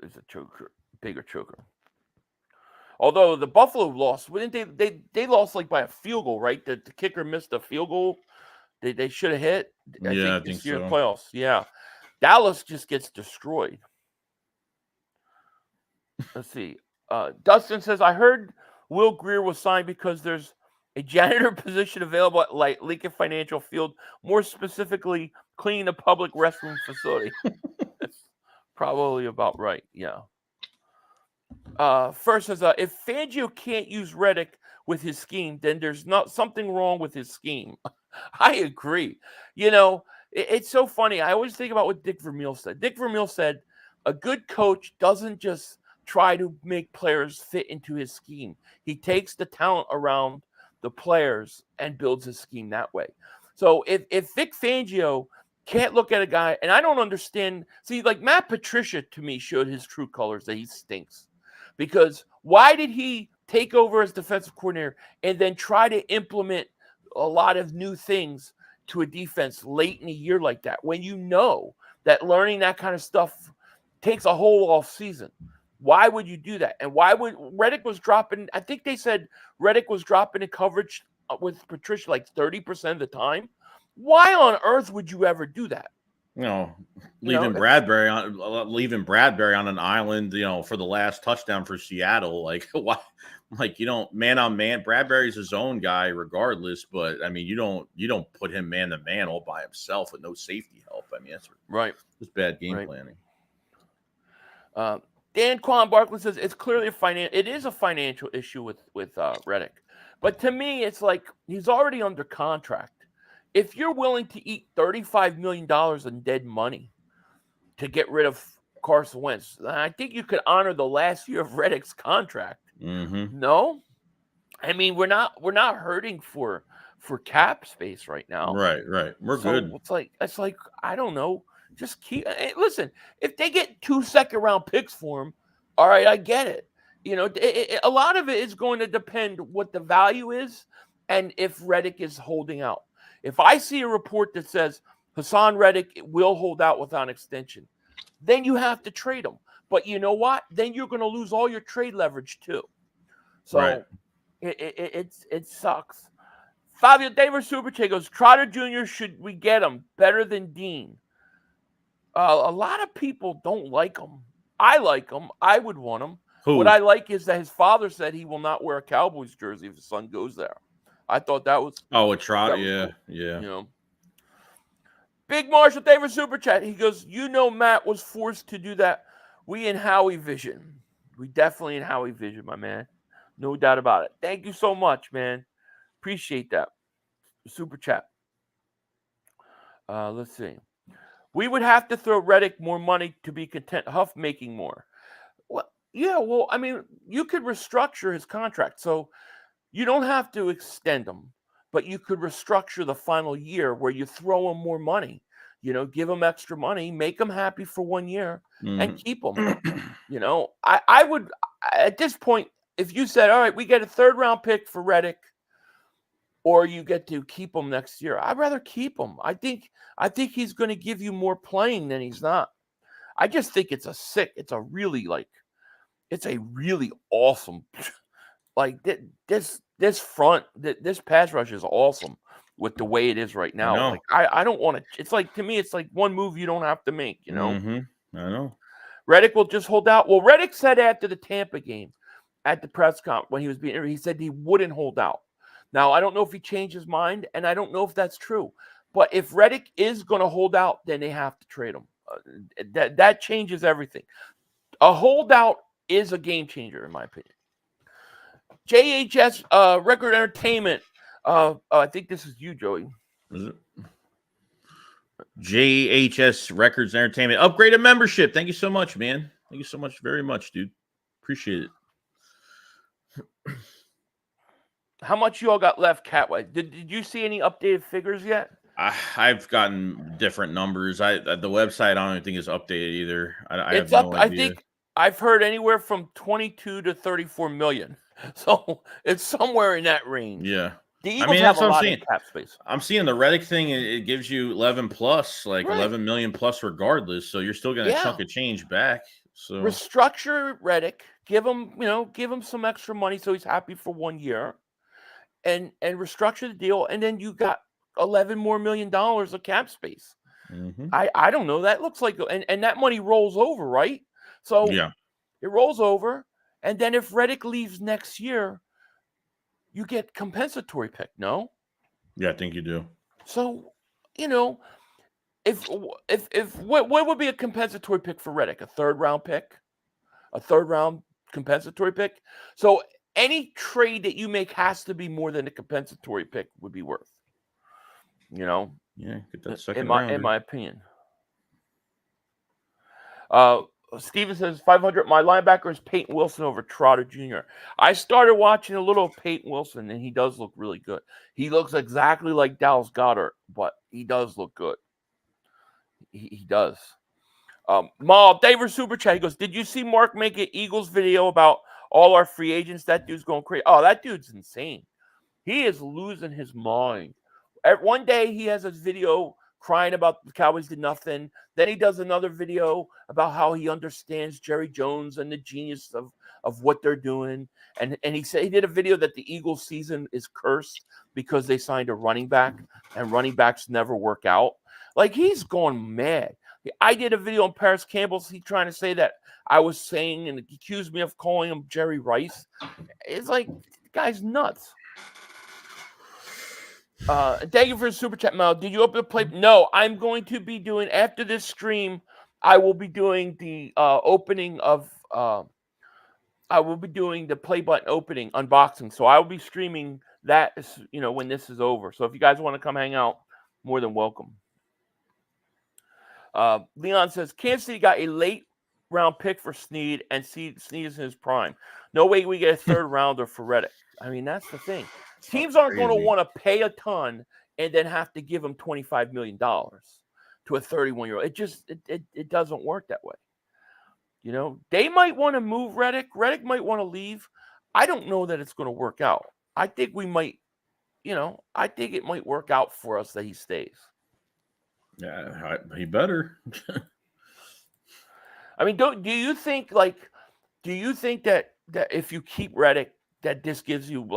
is a choker, bigger choker. Although the Buffalo lost, they lost like by a field goal, right? The kicker missed a field goal. They should have hit. I think so. Playoffs. Yeah, Dallas just gets destroyed. Let's see. Dustin says, I heard Will Greer was signed because there's a janitor position available at Lincoln Financial Field, more specifically, cleaning the public restroom facility. That's probably about right. Yeah. First says, if Fangio can't use Reddick with his scheme, then there's not something wrong with his scheme. I agree. It's so funny. I always think about what Dick Vermeil said. Dick Vermeil said, a good coach doesn't just try to make players fit into his scheme. He takes the talent around the players and builds his scheme that way. So if Vic Fangio can't look at a guy, and I don't understand, see, like Matt Patricia to me showed his true colors that he stinks. Because why did he take over as defensive coordinator and then try to implement a lot of new things to a defense late in a year like that, when you know that learning that kind of stuff takes a whole off season? Why would you do that? And why would Reddick was dropping? I think they said Reddick was dropping in coverage with Patricia like 30% of the time. Why on earth would you ever do that? Leaving Bradbury on an island, for the last touchdown for Seattle. Like, why? Like, you don't man on man. Bradbury's his own guy, regardless. But I mean, you don't put him man to man all by himself with no safety help. I mean, that's right. It's bad game planning. Dan Quan Barkley says it's clearly it is a financial issue with Reddick, but to me, it's like he's already under contract. If you're willing to eat $35 million in dead money to get rid of Carson Wentz, I think you could honor the last year of Reddick's contract. Mm-hmm. No, I mean we're not hurting for cap space right now. Right. We're good. It's like I don't know. Just listen. If they get 2 second-round picks for him, all right, I get it. A lot of it is going to depend what the value is and if Reddick is holding out. If I see a report that says Haason Reddick will hold out without extension, then you have to trade him. But you know what? Then you're going to lose all your trade leverage too. So right. it sucks. Fabio Davis Super Chat goes, Trotter Jr., should we get him? Better than Dean. A lot of people don't like him. I like him. I would want him. Who? What I like is that his father said he will not wear a Cowboys jersey if his son goes there. I thought that was... Oh, a Trotter? Yeah, cool. yeah. Big Marshall Davis Super Chat. He goes, Matt was forced to do that. We in Howie Vision. We definitely in Howie Vision, my man. No doubt about it. Thank you so much, man. Appreciate that. Super Chat. Let's see. We would have to throw Reddick more money to be content. Huff making more. Well, yeah, I mean, you could restructure his contract. So you don't have to extend him, but you could restructure the final year where you throw him more money. Give him extra money, make him happy for 1 year, and keep him. I would, at this point, if you said, all right, we get a 3rd-round pick for Reddick, or you get to keep him next year, I'd rather keep him. I think he's going to give you more playing than he's not. I just think it's a really awesome, like this pass rush is awesome with the way it is right now. Like I don't want to. It's like, to me, it's like one move you don't have to make. Mm-hmm. I know. Reddick will just hold out. Well, Reddick said after the Tampa game, at the press conference when he was being interviewed, he said he wouldn't hold out. Now, I don't know if he changed his mind, and I don't know if that's true. But if Reddick is going to hold out, then they have to trade him. That changes everything. A holdout is a game changer, in my opinion. JHS Record Entertainment. I think this is you, Joey. Is it? JHS Records Entertainment. Upgraded membership. Thank you so much, man. Thank you so much, very much, dude. Appreciate it. How much you all got left, Catwise? Did you see any updated figures yet? I've gotten different numbers. The website I don't even think is updated either. I it's have up. No idea. I think I've heard anywhere from 22 to 34 million. So it's somewhere in that range. Yeah. The Eagles have a lot of cap space. I'm seeing the Reddick thing. It gives you 11 plus, like 11 million plus, regardless. So you're still going to chunk of change back. So restructure Reddick, give him some extra money so he's happy for 1 year, and restructure the deal, and then you got $11 more million of cap space. Mm-hmm. I don't know. That looks like, and that money rolls over, right? So yeah, it rolls over, and then if Reddick leaves next year, you get compensatory pick. No? Yeah, I think you do. So, if what would be a compensatory pick for Reddick? A 3rd-round pick? A 3rd-round compensatory pick? So any trade that you make has to be more than a compensatory pick would be worth. Yeah, get that second in my opinion. Steven says 500. My linebacker is Peyton Wilson over Trotter Jr. I started watching a little of Peyton Wilson, and he does look really good. He looks exactly like Dallas Goedert, but he does look good. He does. Maul, David Super Chat, he goes, did you see Mark make an Eagles video about all our free agents? That dude's going crazy. Oh, that dude's insane. He is losing his mind. One day he has a video crying about the Cowboys did nothing. Then he does another video about how he understands Jerry Jones and the genius of what they're doing. And he said he did a video that the Eagles season is cursed because they signed a running back and running backs never work out. Like, he's going mad. I did a video on Paris Campbell's. He trying to say that I was saying and accused me of calling him Jerry Rice. It's like, the guy's nuts. Thank you for the super chat, Mel. Did you open the play? No, I'm going to be doing, after this stream, I will be doing the opening of I will be doing the play button opening unboxing. So I will be streaming that, when this is over. So if you guys want to come hang out, more than welcome. Leon says Kansas City got a late round pick for Snead, and Snead is in his prime. No way we get a third rounder for Reddick. I mean, that's the thing. Teams aren't going to want to pay a ton and then have to give him $25 million to a 31-year-old. It doesn't work that way. They might want to move Reddick. Reddick might want to leave. I don't know that it's going to work out. I think we might, I think it might work out for us that he stays. Yeah, he better. I mean, do you think that if you keep Reddick, that this gives you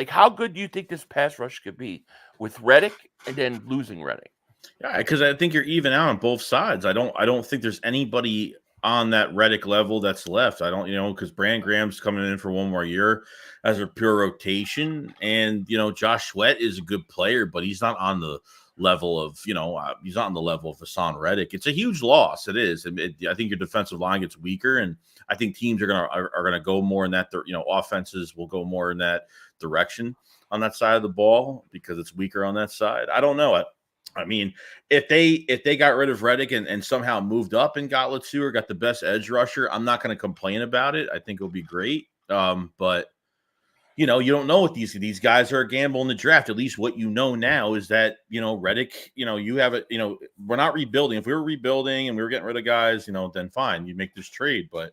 how good do you think this pass rush could be with Reddick and then losing Reddick? Yeah, because I think you're even out on both sides. I don't think there's anybody on that Reddick level that's left. I don't, because Brand Graham's coming in for one more year as a pure rotation, and Josh Sweat is a good player, but he's not on the level of he's not on the level of Hassson Reddick. It's a huge loss. It is. I think your defensive line gets weaker, and I think teams are gonna go more in that. Offenses will go more in that direction on that side of the ball because it's weaker on that side. I don't know. I mean, if they got rid of Reddick and somehow moved up and got Latou or got the best edge rusher, I'm not going to complain about it. I think it'll be great. But you don't know what these guys are a gamble in the draft. At least what now is that Reddick. You have it. We're not rebuilding. If we were rebuilding and we were getting rid of guys, then fine, you make this trade. But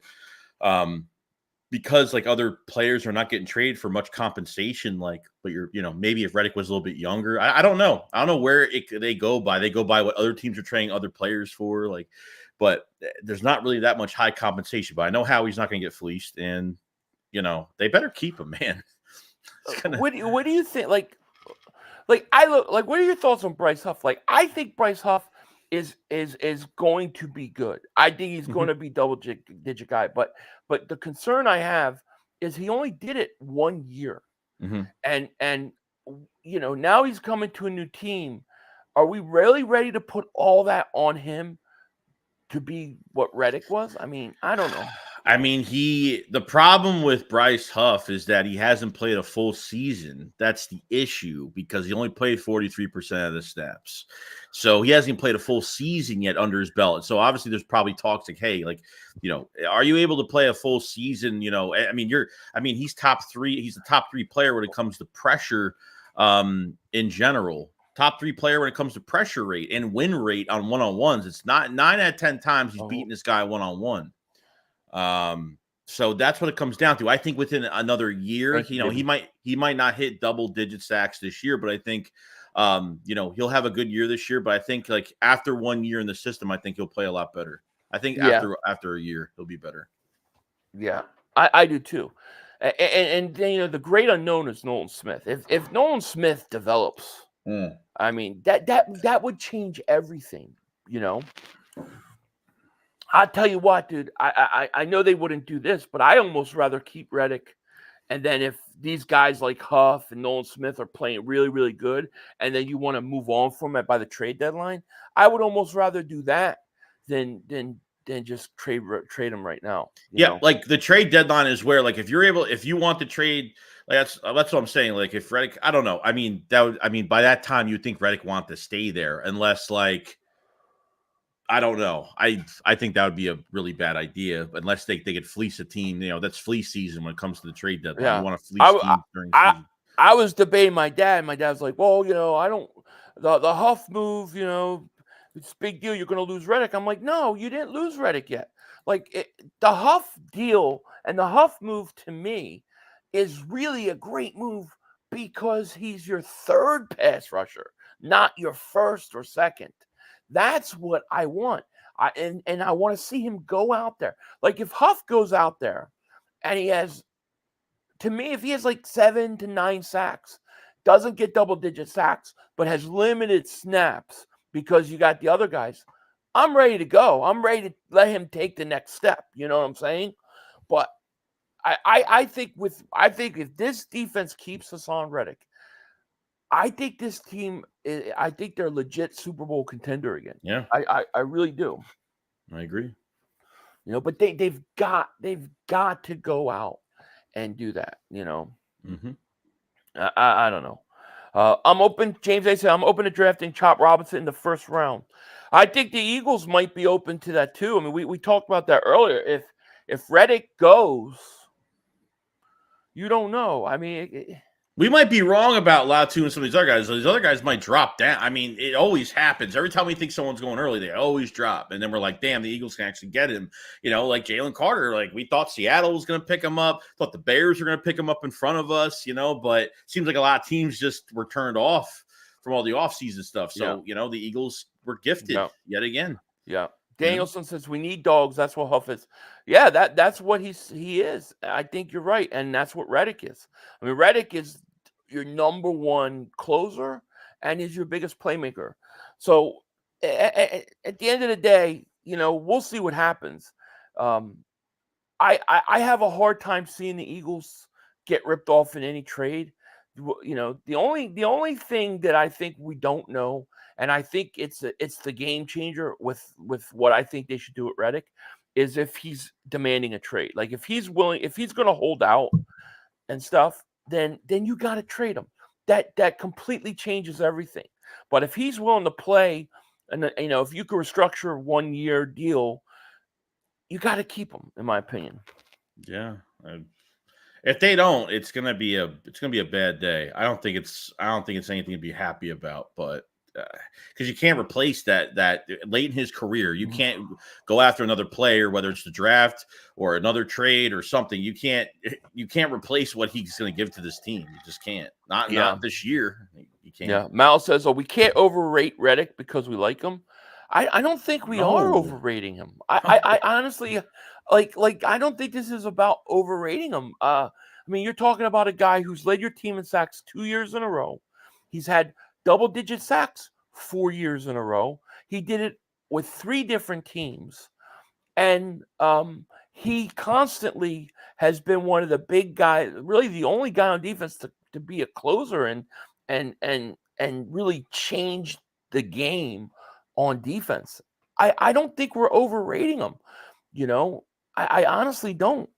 because other players are not getting traded for much compensation, but you're, maybe if Reddick was a little bit younger, I don't know. I don't know where they go by. They go by what other teams are trading other players for, but there's not really that much high compensation. But I know Howie's not going to get fleeced, and they better keep him, man. What do you think? What are your thoughts on Bryce Huff? I think Bryce Huff is going to be good. I think he's going to be double-digit guy. But the concern I have is he only did it 1 year. And now he's coming to a new team. Are we really ready to put all that on him to be what Reddick was? I mean, I don't know. I mean, the problem with Bryce Huff is that he hasn't played a full season. That's the issue, because he only played 43% of the snaps. So he hasn't played a full season yet under his belt. So obviously there's probably talks hey, are you able to play a full season? He's top three. He's the top three player when it comes to pressure in general. Top three player when it comes to pressure rate and win rate on one-on-ones. It's not 9 out of 10 times he's beating this guy one-on-one. So that's what it comes down to. I think within another year, he might not hit double-digit sacks this year, but I think he'll have a good year this year. But I think after 1 year in the system, I think he'll play a lot better. I think after a year, he'll be better. Yeah, I do too. And the great unknown is Nolan Smith. If Nolan Smith develops, I mean that would change everything. I'll tell you what, dude. I know they wouldn't do this, but I almost rather keep Reddick. And then if these guys like Huff and Nolan Smith are playing really, really good, and then you want to move on from it by the trade deadline, I would almost rather do that than just trade them right now. You know? The trade deadline is where if you want to trade, that's what I'm saying. If Reddick, I don't know. I mean by that time you'd think Reddick want to stay there, unless I don't know. I think that would be a really bad idea unless they could fleece a team. That's fleece season when it comes to the trade deadline. Yeah. You want to fleece teams during season. I was debating my dad. My dad's like, well, I don't – the Huff move, it's a big deal. You're going to lose Reddick. I'm like, no, you didn't lose Reddick yet. The Huff deal and the Huff move to me is really a great move because he's your third pass rusher. not your first or second. That's what I want. And I want to see him go out there. Like if Huff goes out there and he has, to me, if he has like 7 to 9 sacks, doesn't get double-digit sacks, but has limited snaps because you got the other guys, I'm ready to go. I'm ready to let him take the next step. You know what I'm saying? But I think if this defense keeps Hasson Reddick, I think this team, I think they're a legit Super Bowl contender again. Yeah, I really do. I agree. You know, but they've got to go out and do that. You know, I don't know. I'm open. James A said I'm open to drafting Chop Robinson in the first round. I think the Eagles might be open to that too. I mean, we talked about that earlier. If Reddick goes, you don't know. I mean, we might be wrong about Latu and some of these other guys. These other guys might drop down. I mean, it always happens. Every time we think someone's going early, they always drop. And then we're like, damn, the Eagles can actually get him. You know, like Jalen Carter, like we thought Seattle was going to pick him up, thought the Bears were going to pick him up in front of us, you know, but it seems like a lot of teams just were turned off from all the offseason stuff. So, you know, the Eagles were gifted yet again. Yeah. Danielson says we need dogs. That's what Huff is. Yeah, that's what he is. I think you're right. And that's what Reddick is. I mean, Reddick is your number one closer and is your biggest playmaker. So at the end of the day, you know, we'll see what happens. I have a hard time seeing the Eagles get ripped off in any trade. You know, the only thing that I think we don't know, and I think it's the game changer with what I think they should do at Reddick, is if he's demanding a trade. Like if he's willing, if he's going to hold out and stuff, then you got to trade him. That completely changes everything. But if he's willing to play, and you know, if you could restructure a 1-year deal, you got to keep him, in my opinion. Yeah. If they don't, it's gonna be a bad day. I don't think it's anything to be happy about, but because you can't replace that late in his career, you can't go after another player, whether it's the draft or another trade or something. You can't replace what he's going to give to this team. You just can't. Not this year. You can't. Yeah. Mal says, "Oh, we can't overrate Reddick because we like him." I don't think we are overrating him. I honestly like I don't think this is about overrating him. I mean, you're talking about a guy who's led your team in sacks 2 years in a row. He's had double-digit sacks 4 years in a row. He did it with 3 different teams. And he constantly has been one of the big guys, really the only guy on defense to be a closer and really change the game on defense. I don't think we're overrating him. You know, I honestly don't.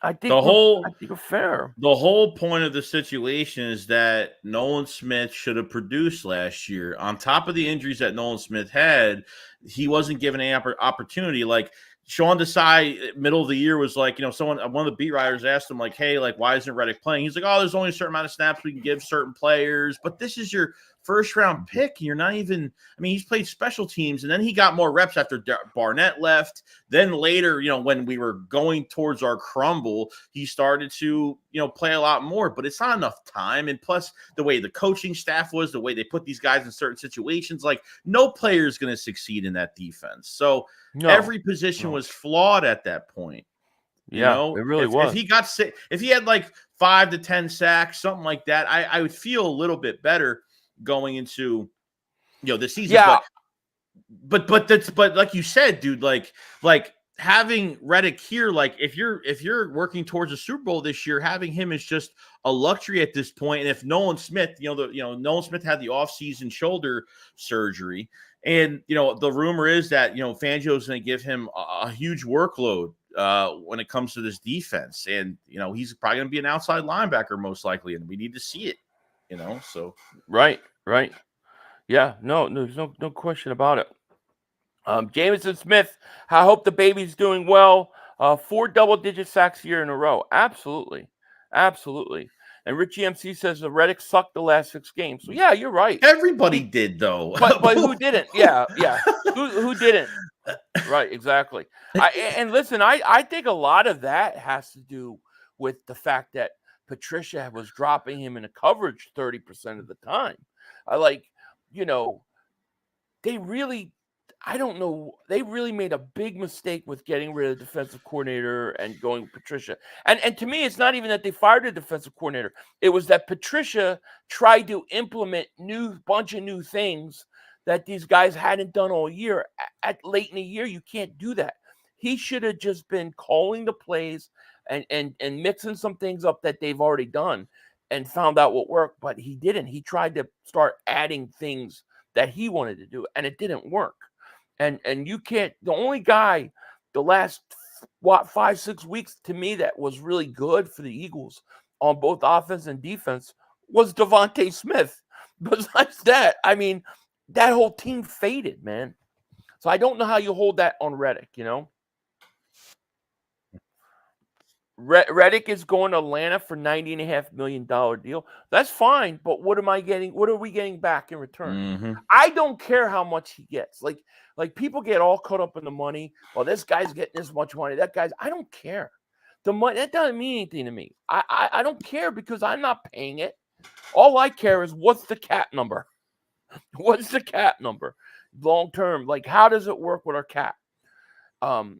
I think we're fair. The whole point of the situation is that Nolan Smith should have produced last year. On top of the injuries that Nolan Smith had, he wasn't given an opportunity. Like Sean Desai, middle of the year, was like, you know, one of the beat writers asked him, like, hey, like, why isn't Reddick playing? He's like, oh, there's only a certain amount of snaps we can give certain players. But this is your first round pick. You're not even, I mean, he's played special teams, and then he got more reps after Barnett left. Then later, you know, when we were going towards our crumble, he started to, you know, play a lot more, but it's not enough time. And plus the way the coaching staff was, the way they put these guys in certain situations, like no player is going to succeed in that defense. So every position was flawed at that point. You know? It really was. If he had like 5 to 10 sacks, something like that, I would feel a little bit better going into, you know, the season. Yeah. But like you said, dude, like having Reddick here, like if you're working towards a Super Bowl this year, having him is just a luxury at this point. And if Nolan Smith, Nolan Smith had the offseason shoulder surgery, and you know the rumor is that Fangio is going to give him a huge workload when it comes to this defense, and he's probably going to be an outside linebacker most likely, and we need to see it. So right. Yeah, no, there's no question about it. Jameson Smith, I hope the baby's doing well. 4 double-digit sacks year in a row. Absolutely. And Richie MC says the Reddick sucked the last 6 games. So yeah, you're right. Everybody did though, but who didn't? Yeah. Who didn't? Right, exactly. And listen, I think a lot of that has to do with the fact that Patricia was dropping him in a coverage 30% of the time. they really, I don't know, they really made a big mistake with getting rid of the defensive coordinator and going with Patricia. And to me, it's not even that they fired the defensive coordinator. It was that Patricia tried to implement bunch of new things that these guys hadn't done all year. At late in the year, you can't do that. He should have just been calling the plays and mixing some things up that they've already done and found out what worked, but he didn't. He tried to start adding things that he wanted to do, and it didn't work. And you can't. The only guy the last 5-6 weeks to me that was really good for the Eagles on both offense and defense was Devontae Smith. Besides that, I mean, that whole team faded, man. So I don't know how you hold that on Reddick, Reddick is going to Atlanta for $90.5 million deal. That's fine, but what am I getting? What are we getting back in return? Mm-hmm. I don't care how much he gets. Like people get all caught up in the money. Well, this guy's getting this much money. That guy's. I don't care. The money that doesn't mean anything to me. I don't care because I'm not paying it. All I care is what's the cap number. What's the cap number long term? Like how does it work with our cap? What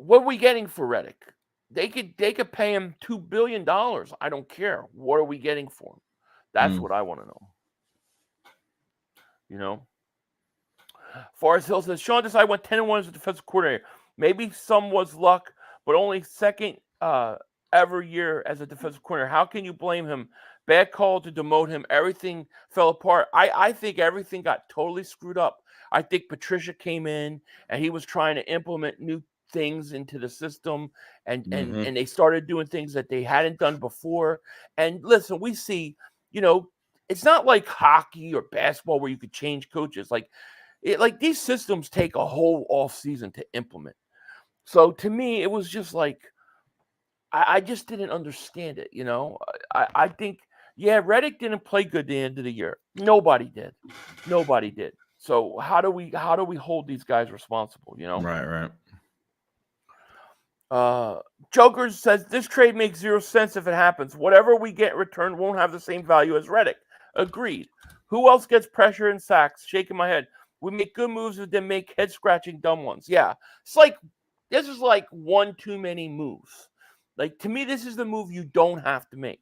are we getting for Reddick? They could pay him $2 billion. I don't care. What are we getting for him? That's what I want to know. Forrest Hill says, Sean Desai went 10-1 as a defensive coordinator. Maybe some was luck, but only second ever year as a defensive coordinator. How can you blame him? Bad call to demote him. Everything fell apart. I think everything got totally screwed up. I think Patricia came in and he was trying to implement new things into the system and they started doing things that they hadn't done before. And listen, we see, it's not like hockey or basketball where you could change coaches. Like these systems take a whole off season to implement. So to me, it was just like, I just didn't understand it. I think, Reddick didn't play good at the end of the year. Nobody did. So how do we hold these guys responsible? Right. Jokers says this trade makes zero sense if it happens. Whatever we get in return won't have the same value as Reddick. Agreed. Who else gets pressure and sacks? Shaking my head. We make good moves and then make head scratching dumb ones. Yeah, this is like one too many moves. Like to me, this is the move you don't have to make.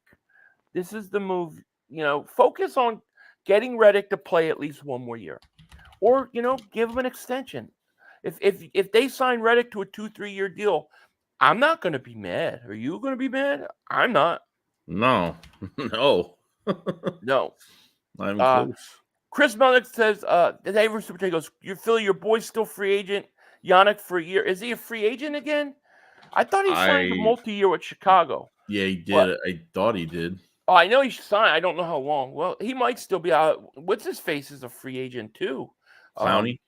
This is the move. Focus on getting Reddick to play at least one more year, or give him an extension. If they sign Reddick to a 2-3 year deal, I'm not going to be mad. Are you going to be mad? I'm not. No. No. Not even close. Chris Melnick says, David Super Chat goes, your boy's still free agent, Yannick, for a year. Is he a free agent again? I thought he signed a multi-year with Chicago. Yeah, he did. I thought he did. Oh, I know he signed. I don't know how long. Well, he might still be out. What's his face is a free agent too. Clowney.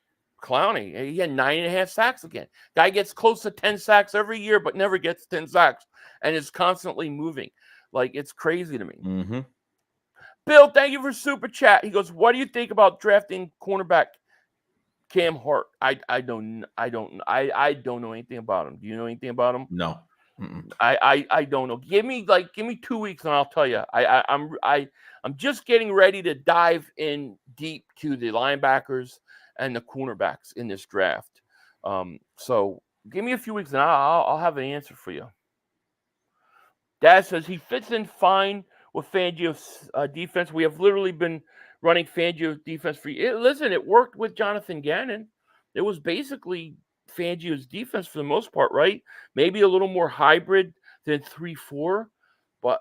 He had 9.5 sacks again. Guy gets close to 10 sacks every year, but never gets 10 sacks and is constantly moving. Like, it's crazy to me. Mm-hmm. Bill, thank you for super chat. He goes, what do you think about drafting cornerback Cam Hart? I don't know anything about him. Do you know anything about him? No. I don't know. Give me 2 weeks and I'll tell you. I'm just getting ready to dive in deep to the linebackers and the cornerbacks in this draft. So give me a few weeks and I'll have an answer for you. Dad says he fits in fine with Fangio's defense. We have literally been running Fangio's defense for years. Listen, it worked with Jonathan Gannon. It was basically Fangio's defense for the most part, right? Maybe a little more hybrid than 3-4, but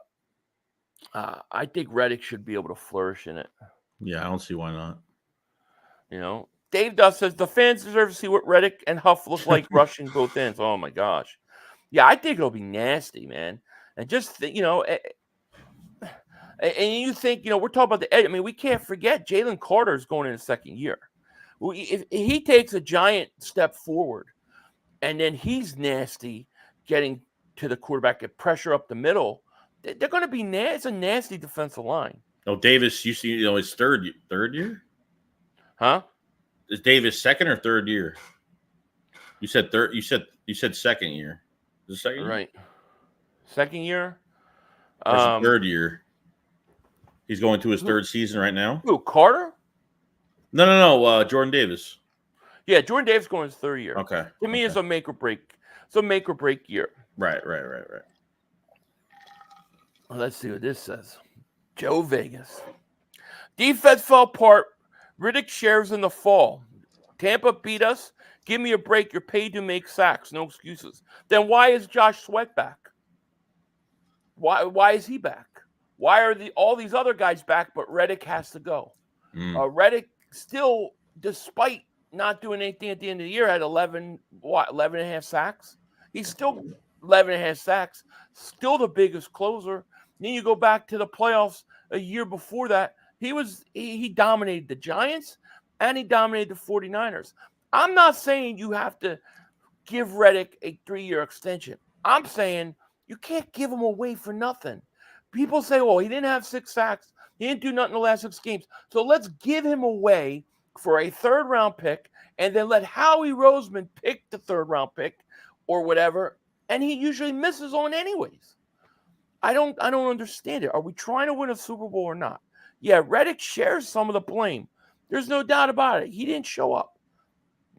I think Reddick should be able to flourish in it. Yeah, I don't see why not. Dave Duff says the fans deserve to see what Reddick and Huff look like rushing both ends. Oh my gosh. Yeah, I think it'll be nasty, man. And just, and you think, we're talking about the edge. I mean, we can't forget Jalen Carter is going in his second year. If he takes a giant step forward and then he's nasty getting to the quarterback and pressure up the middle, they're going to be nasty. It's a nasty defensive line. Oh, Davis, you see, his third year? Huh? Is Davis second or third year? You said third. You said second year. Is it second year? Right. Second year. Third year. He's going to his third season right now. Who, Carter? No. Jordan Davis. Yeah, Jordan Davis going his third year. Okay. To me, it's a make or break. It's a make or break year. Right. Well, let's see what this says. Joe Vegas. Defense fell apart. Reddick shares in the fall. Tampa beat us. Give me a break. You're paid to make sacks. No excuses. Then why is Josh Sweat back? Why is he back? Why are all these other guys back, but Reddick has to go? Reddick still, despite not doing anything at the end of the year, had 11 and a half sacks. He's still 11 and a half sacks, still the biggest closer. Then you go back to the playoffs a year before that. He dominated the Giants and he dominated the 49ers. I'm not saying you have to give Reddick a 3-year extension. I'm saying you can't give him away for nothing. People say, well, he didn't have 6 sacks. He didn't do nothing the last 6 games. So let's give him away for a 3rd-round pick and then let Howie Roseman pick the 3rd-round pick or whatever, and he usually misses on anyways. I don't understand it. Are we trying to win a Super Bowl or not? Yeah, Reddick shares some of the blame. There's no doubt about it. He didn't show up.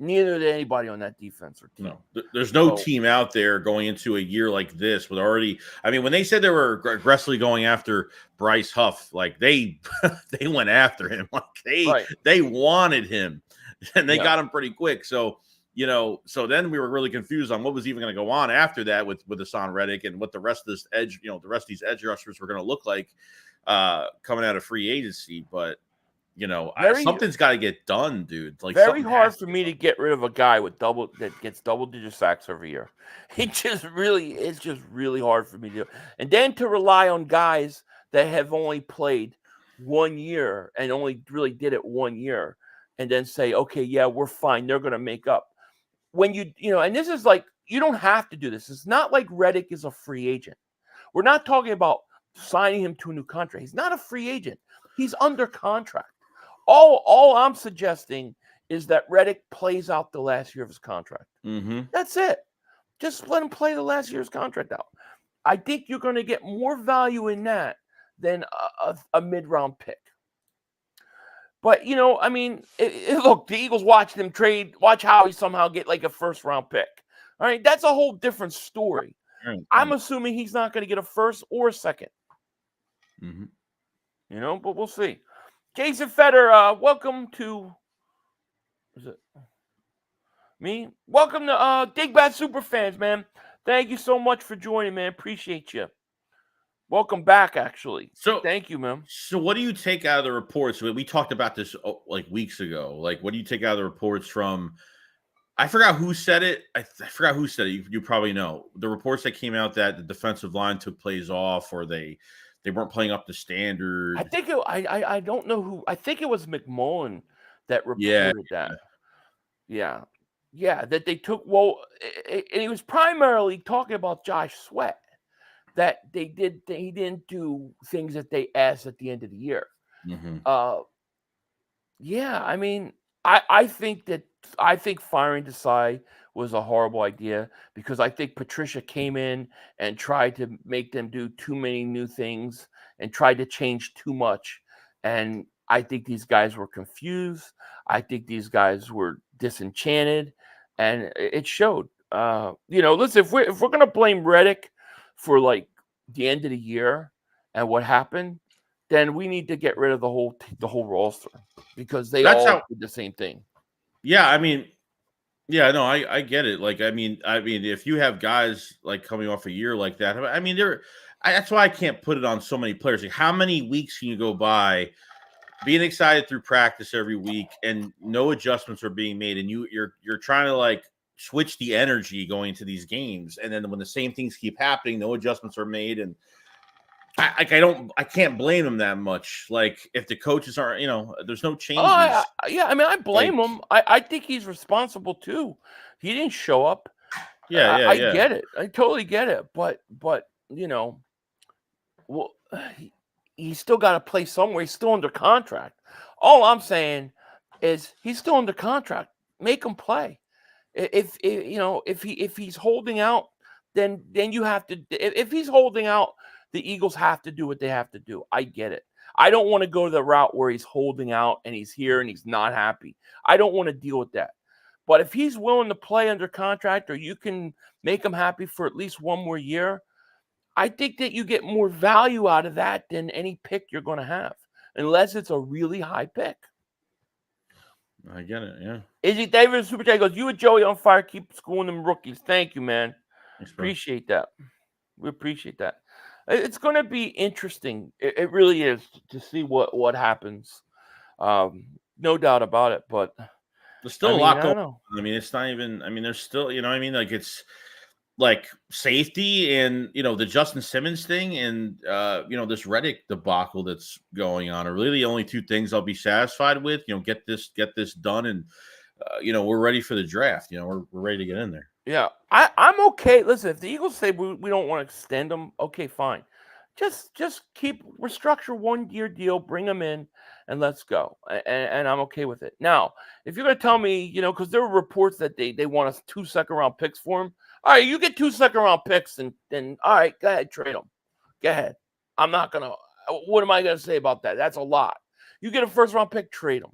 Neither did anybody on that defense or team. No, there's no team out there going into a year like this with already. I mean, when they said they were aggressively going after Bryce Huff, like they went after him, like they wanted him, and they got him pretty quick. So so then we were really confused on what was even going to go on after that with Hassson Reddick and what the rest of this edge, the rest of these edge rushers were going to look like coming out of free agency, but. Something's got to get done, dude. Like very hard for me to get rid of a guy that gets double-digit sacks every year. It's just really hard for me to do. And then to rely on guys that have only played 1 year and only really did it 1 year, and then say, okay, yeah, we're fine. They're going to make up. When and this is like, you don't have to do this. It's not like Reddick is a free agent. We're not talking about signing him to a new contract. He's not a free agent. He's under contract. All I'm suggesting is that Reddick plays out the last year of his contract. Mm-hmm. That's it. Just let him play the last year's contract out. I think you're going to get more value in that than a mid-round pick. But, I mean, look, the Eagles watch them trade. Watch how he somehow get like a 1st-round pick. All right, that's a whole different story. Mm-hmm. I'm assuming he's not going to get a 1st or a 2nd. Mm-hmm. But we'll see. Jason Fetter, welcome to. Is it me? Welcome to Dig Bad Superfans, man. Thank you so much for joining, man. Appreciate you. Welcome back, actually. So thank you, man. So what do you take out of the reports? We talked about this like weeks ago. Like, what do you take out of the reports from? I forgot who said it. I forgot who said it. You probably know the reports that came out that the defensive line took plays off, or they weren't playing up to standard. I think I don't know who. I think it was McMullen that reported that. Yeah, that they took. Well, and he was primarily talking about Josh Sweat. That he didn't do things that they asked at the end of the year. Mm-hmm. I mean, I think firing Desai was a horrible idea because I think Patricia came in and tried to make them do too many new things and tried to change too much. And I think these guys were confused. I think these guys were disenchanted, and it showed. Listen, if we're gonna blame Reddick for like the end of the year and what happened, then we need to get rid of the whole roster because they all did the same thing. Yeah, I mean. Yeah, no, I get it. Like, I mean, if you have guys like coming off a year like that, I mean, that's why I can't put it on so many players. Like, how many weeks can you go by being excited through practice every week and no adjustments are being made, and you're trying to like switch the energy going into these games, and then when the same things keep happening, no adjustments are made, and I can't blame them that much. Like, if the coaches aren't, there's no changes. I mean, I blame him. I think he's responsible too. He didn't show up. I get it. I totally get it. But well, he's still got to play somewhere. He's still under contract. All I'm saying is he's still under contract. Make him play. If he's holding out, then you have to. If he's holding out, the Eagles have to do what they have to do. I get it. I don't want to go the route where he's holding out and he's here and he's not happy. I don't want to deal with that. But if he's willing to play under contract or you can make him happy for at least one more year, I think that you get more value out of that than any pick you're going to have, unless it's a really high pick. I get it, yeah. Izzy Davis, Super Chat goes, you and Joey on fire, keep schooling them rookies. Thank you, man. Thanks, bro. Appreciate that. We appreciate that. It's going to be interesting. It really is to see what happens. No doubt about it, but there's still a lot going on. I mean, it's not even, I mean, there's still, you know what I mean? Like, it's like safety and, you know, the Justin Simmons thing and, you know, this Reddick debacle that's going on are really the only two things I'll be satisfied with. You know, get this done and, you know, we're ready for the draft. You know, we're ready to get in there. Yeah, I'm okay. Listen, if the Eagles say we don't want to extend them, okay, fine. Just restructure 1 year deal, bring them in, and let's go. And I'm okay with it. Now, if you're going to tell me, you know, because there were reports that they want us 2 second-round picks for him. All right, you get 2 second-round picks, and then, all right, go ahead, trade them. Go ahead. I'm not going to – what am I going to say about that? That's a lot. You get a first-round pick, trade them.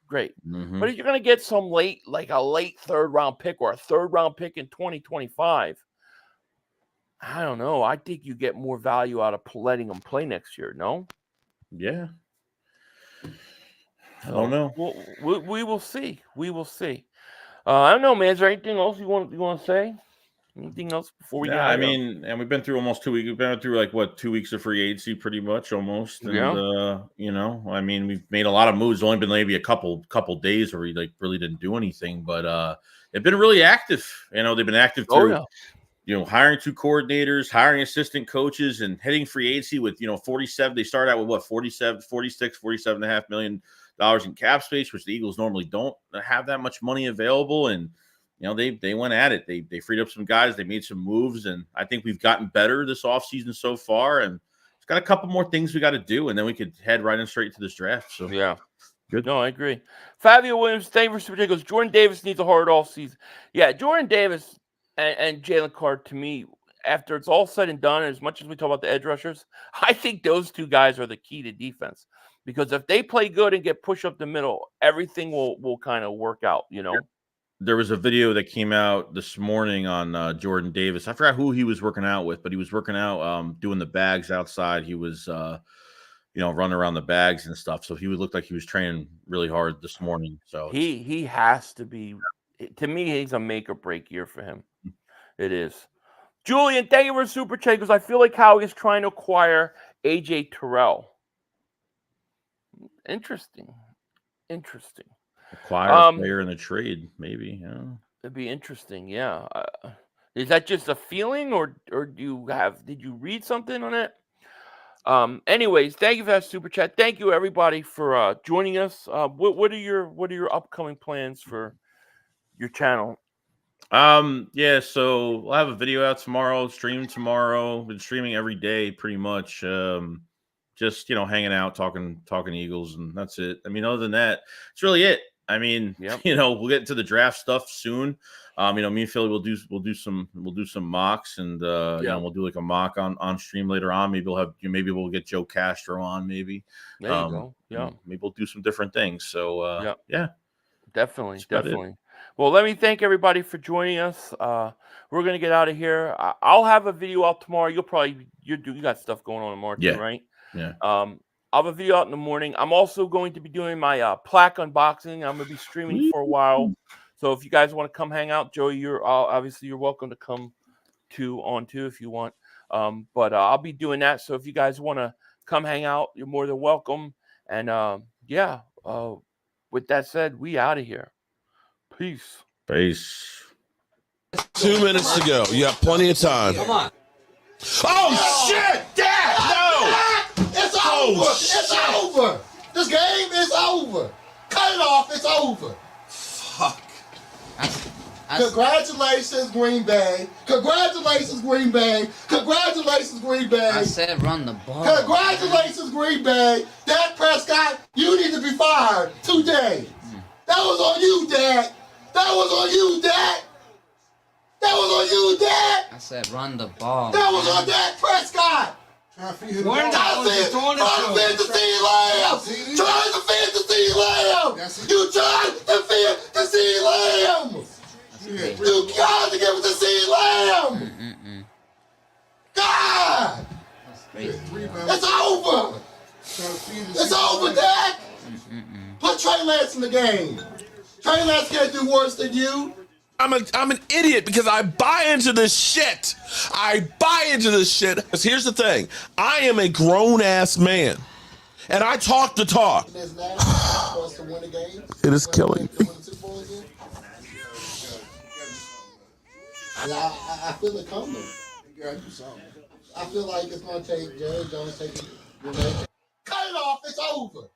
Great. Mm-hmm. But if you're going to get some late 3rd-round pick or a 3rd-round pick in 2025, I don't know. I think you get more value out of letting them play next year, no? Yeah. I don't know. We will see. We will see. I don't know, man. Is there anything else you want to say? Anything else before we get out? I mean, and we've been through almost 2 weeks. We've been through 2 weeks of free agency, pretty much almost. And you know, I mean, we've made a lot of moves. Only been maybe a couple days where we really didn't do anything, but they've been really active. You know, they've been active through. You know, hiring 2 coordinators, hiring assistant coaches, and hitting free agency with, you know, 47. They started out with $47.5 million in cap space, which the Eagles normally don't have that much money available. And, you know, they went at it. They freed up some guys. They made some moves. And I think we've gotten better this offseason so far. And it's got a couple more things we got to do. And then we could head right in straight to this draft. So, yeah. Good. No, I agree. Fabio Williams, thank you for Super goes, Jordan Davis needs a hard off season. Yeah, Jordan Davis and Jalen Carter, to me, after it's all said and done, as much as we talk about the edge rushers, I think those 2 guys are the key to defense. Because if they play good and get pushed up the middle, everything will kind of work out, you know? There was a video that came out this morning on Jordan Davis. I forgot who he was working out with, but he was working out doing the bags outside. He was, you know, running around the bags and stuff. So he would look like he was training really hard this morning. So he has to be, to me, he's a make or break year for him. It is. Julian, thank you for Super Chat because I feel like Howie is trying to acquire AJ Terrell. Interesting. Acquire a player in the trade, maybe. Yeah. It'd be interesting, yeah. Is that just a feeling, or did you read something on it? Anyways, thank you for that Super Chat. Thank you everybody for joining us. What are your upcoming plans for your channel? Yeah, so we'll have a video out tomorrow, stream tomorrow. Been streaming every day pretty much. Just, you know, hanging out, talking Eagles, and that's it. I mean, other than that, it's really it. I mean, you know, we'll get into the draft stuff soon. You know, me and Philly will do some mocks, and you know, we'll do like a mock on stream later on. Maybe we'll get Joe Castro on. Maybe there you go. Yeah, maybe we'll do some different things. So yeah, definitely. Well, let me thank everybody for joining us. We're gonna get out of here. I'll have a video out tomorrow. You got stuff going on tomorrow too, right? Yeah. I'll have a video out in the morning. I'm also going to be doing my plaque unboxing. I'm going to be streaming for a while. So if you guys want to come hang out, Joey, you're welcome to come on too if you want. But I'll be doing that. So if you guys want to come hang out, you're more than welcome. And with that said, we out of here. Peace. 2 minutes to go. You have plenty of time. Come on. Oh, shit! Dad! No! It's over! It's over! This game is over! Cut it off! It's over! Fuck. Congratulations, Green Bay! Congratulations, Green Bay! Congratulations, Green Bay! I said run the ball. Congratulations, Green Bay! Dak Prescott, you need to be fired today! That was on you, Dad! That was on you, Dad! That was on you, Dad! I said run the ball. That was on Dak Prescott! Trying to feed the CeeDee Lamb. Trying to feed the CeeDee Lamb. You tried to feed the CeeDee Lamb. You got to give it to CeeDee Lamb. God. It's over. It's over, Dak. Put Trey Lance in the game. Trey Lance can't do worse than you. I'm an idiot because I buy into this shit. I buy into this shit. Because here's the thing. I am a grown-ass man. And I talk the talk. It is killing me. I feel it coming. I feel like it's going to take Jerry Jones taking it. Cut it off. It's over.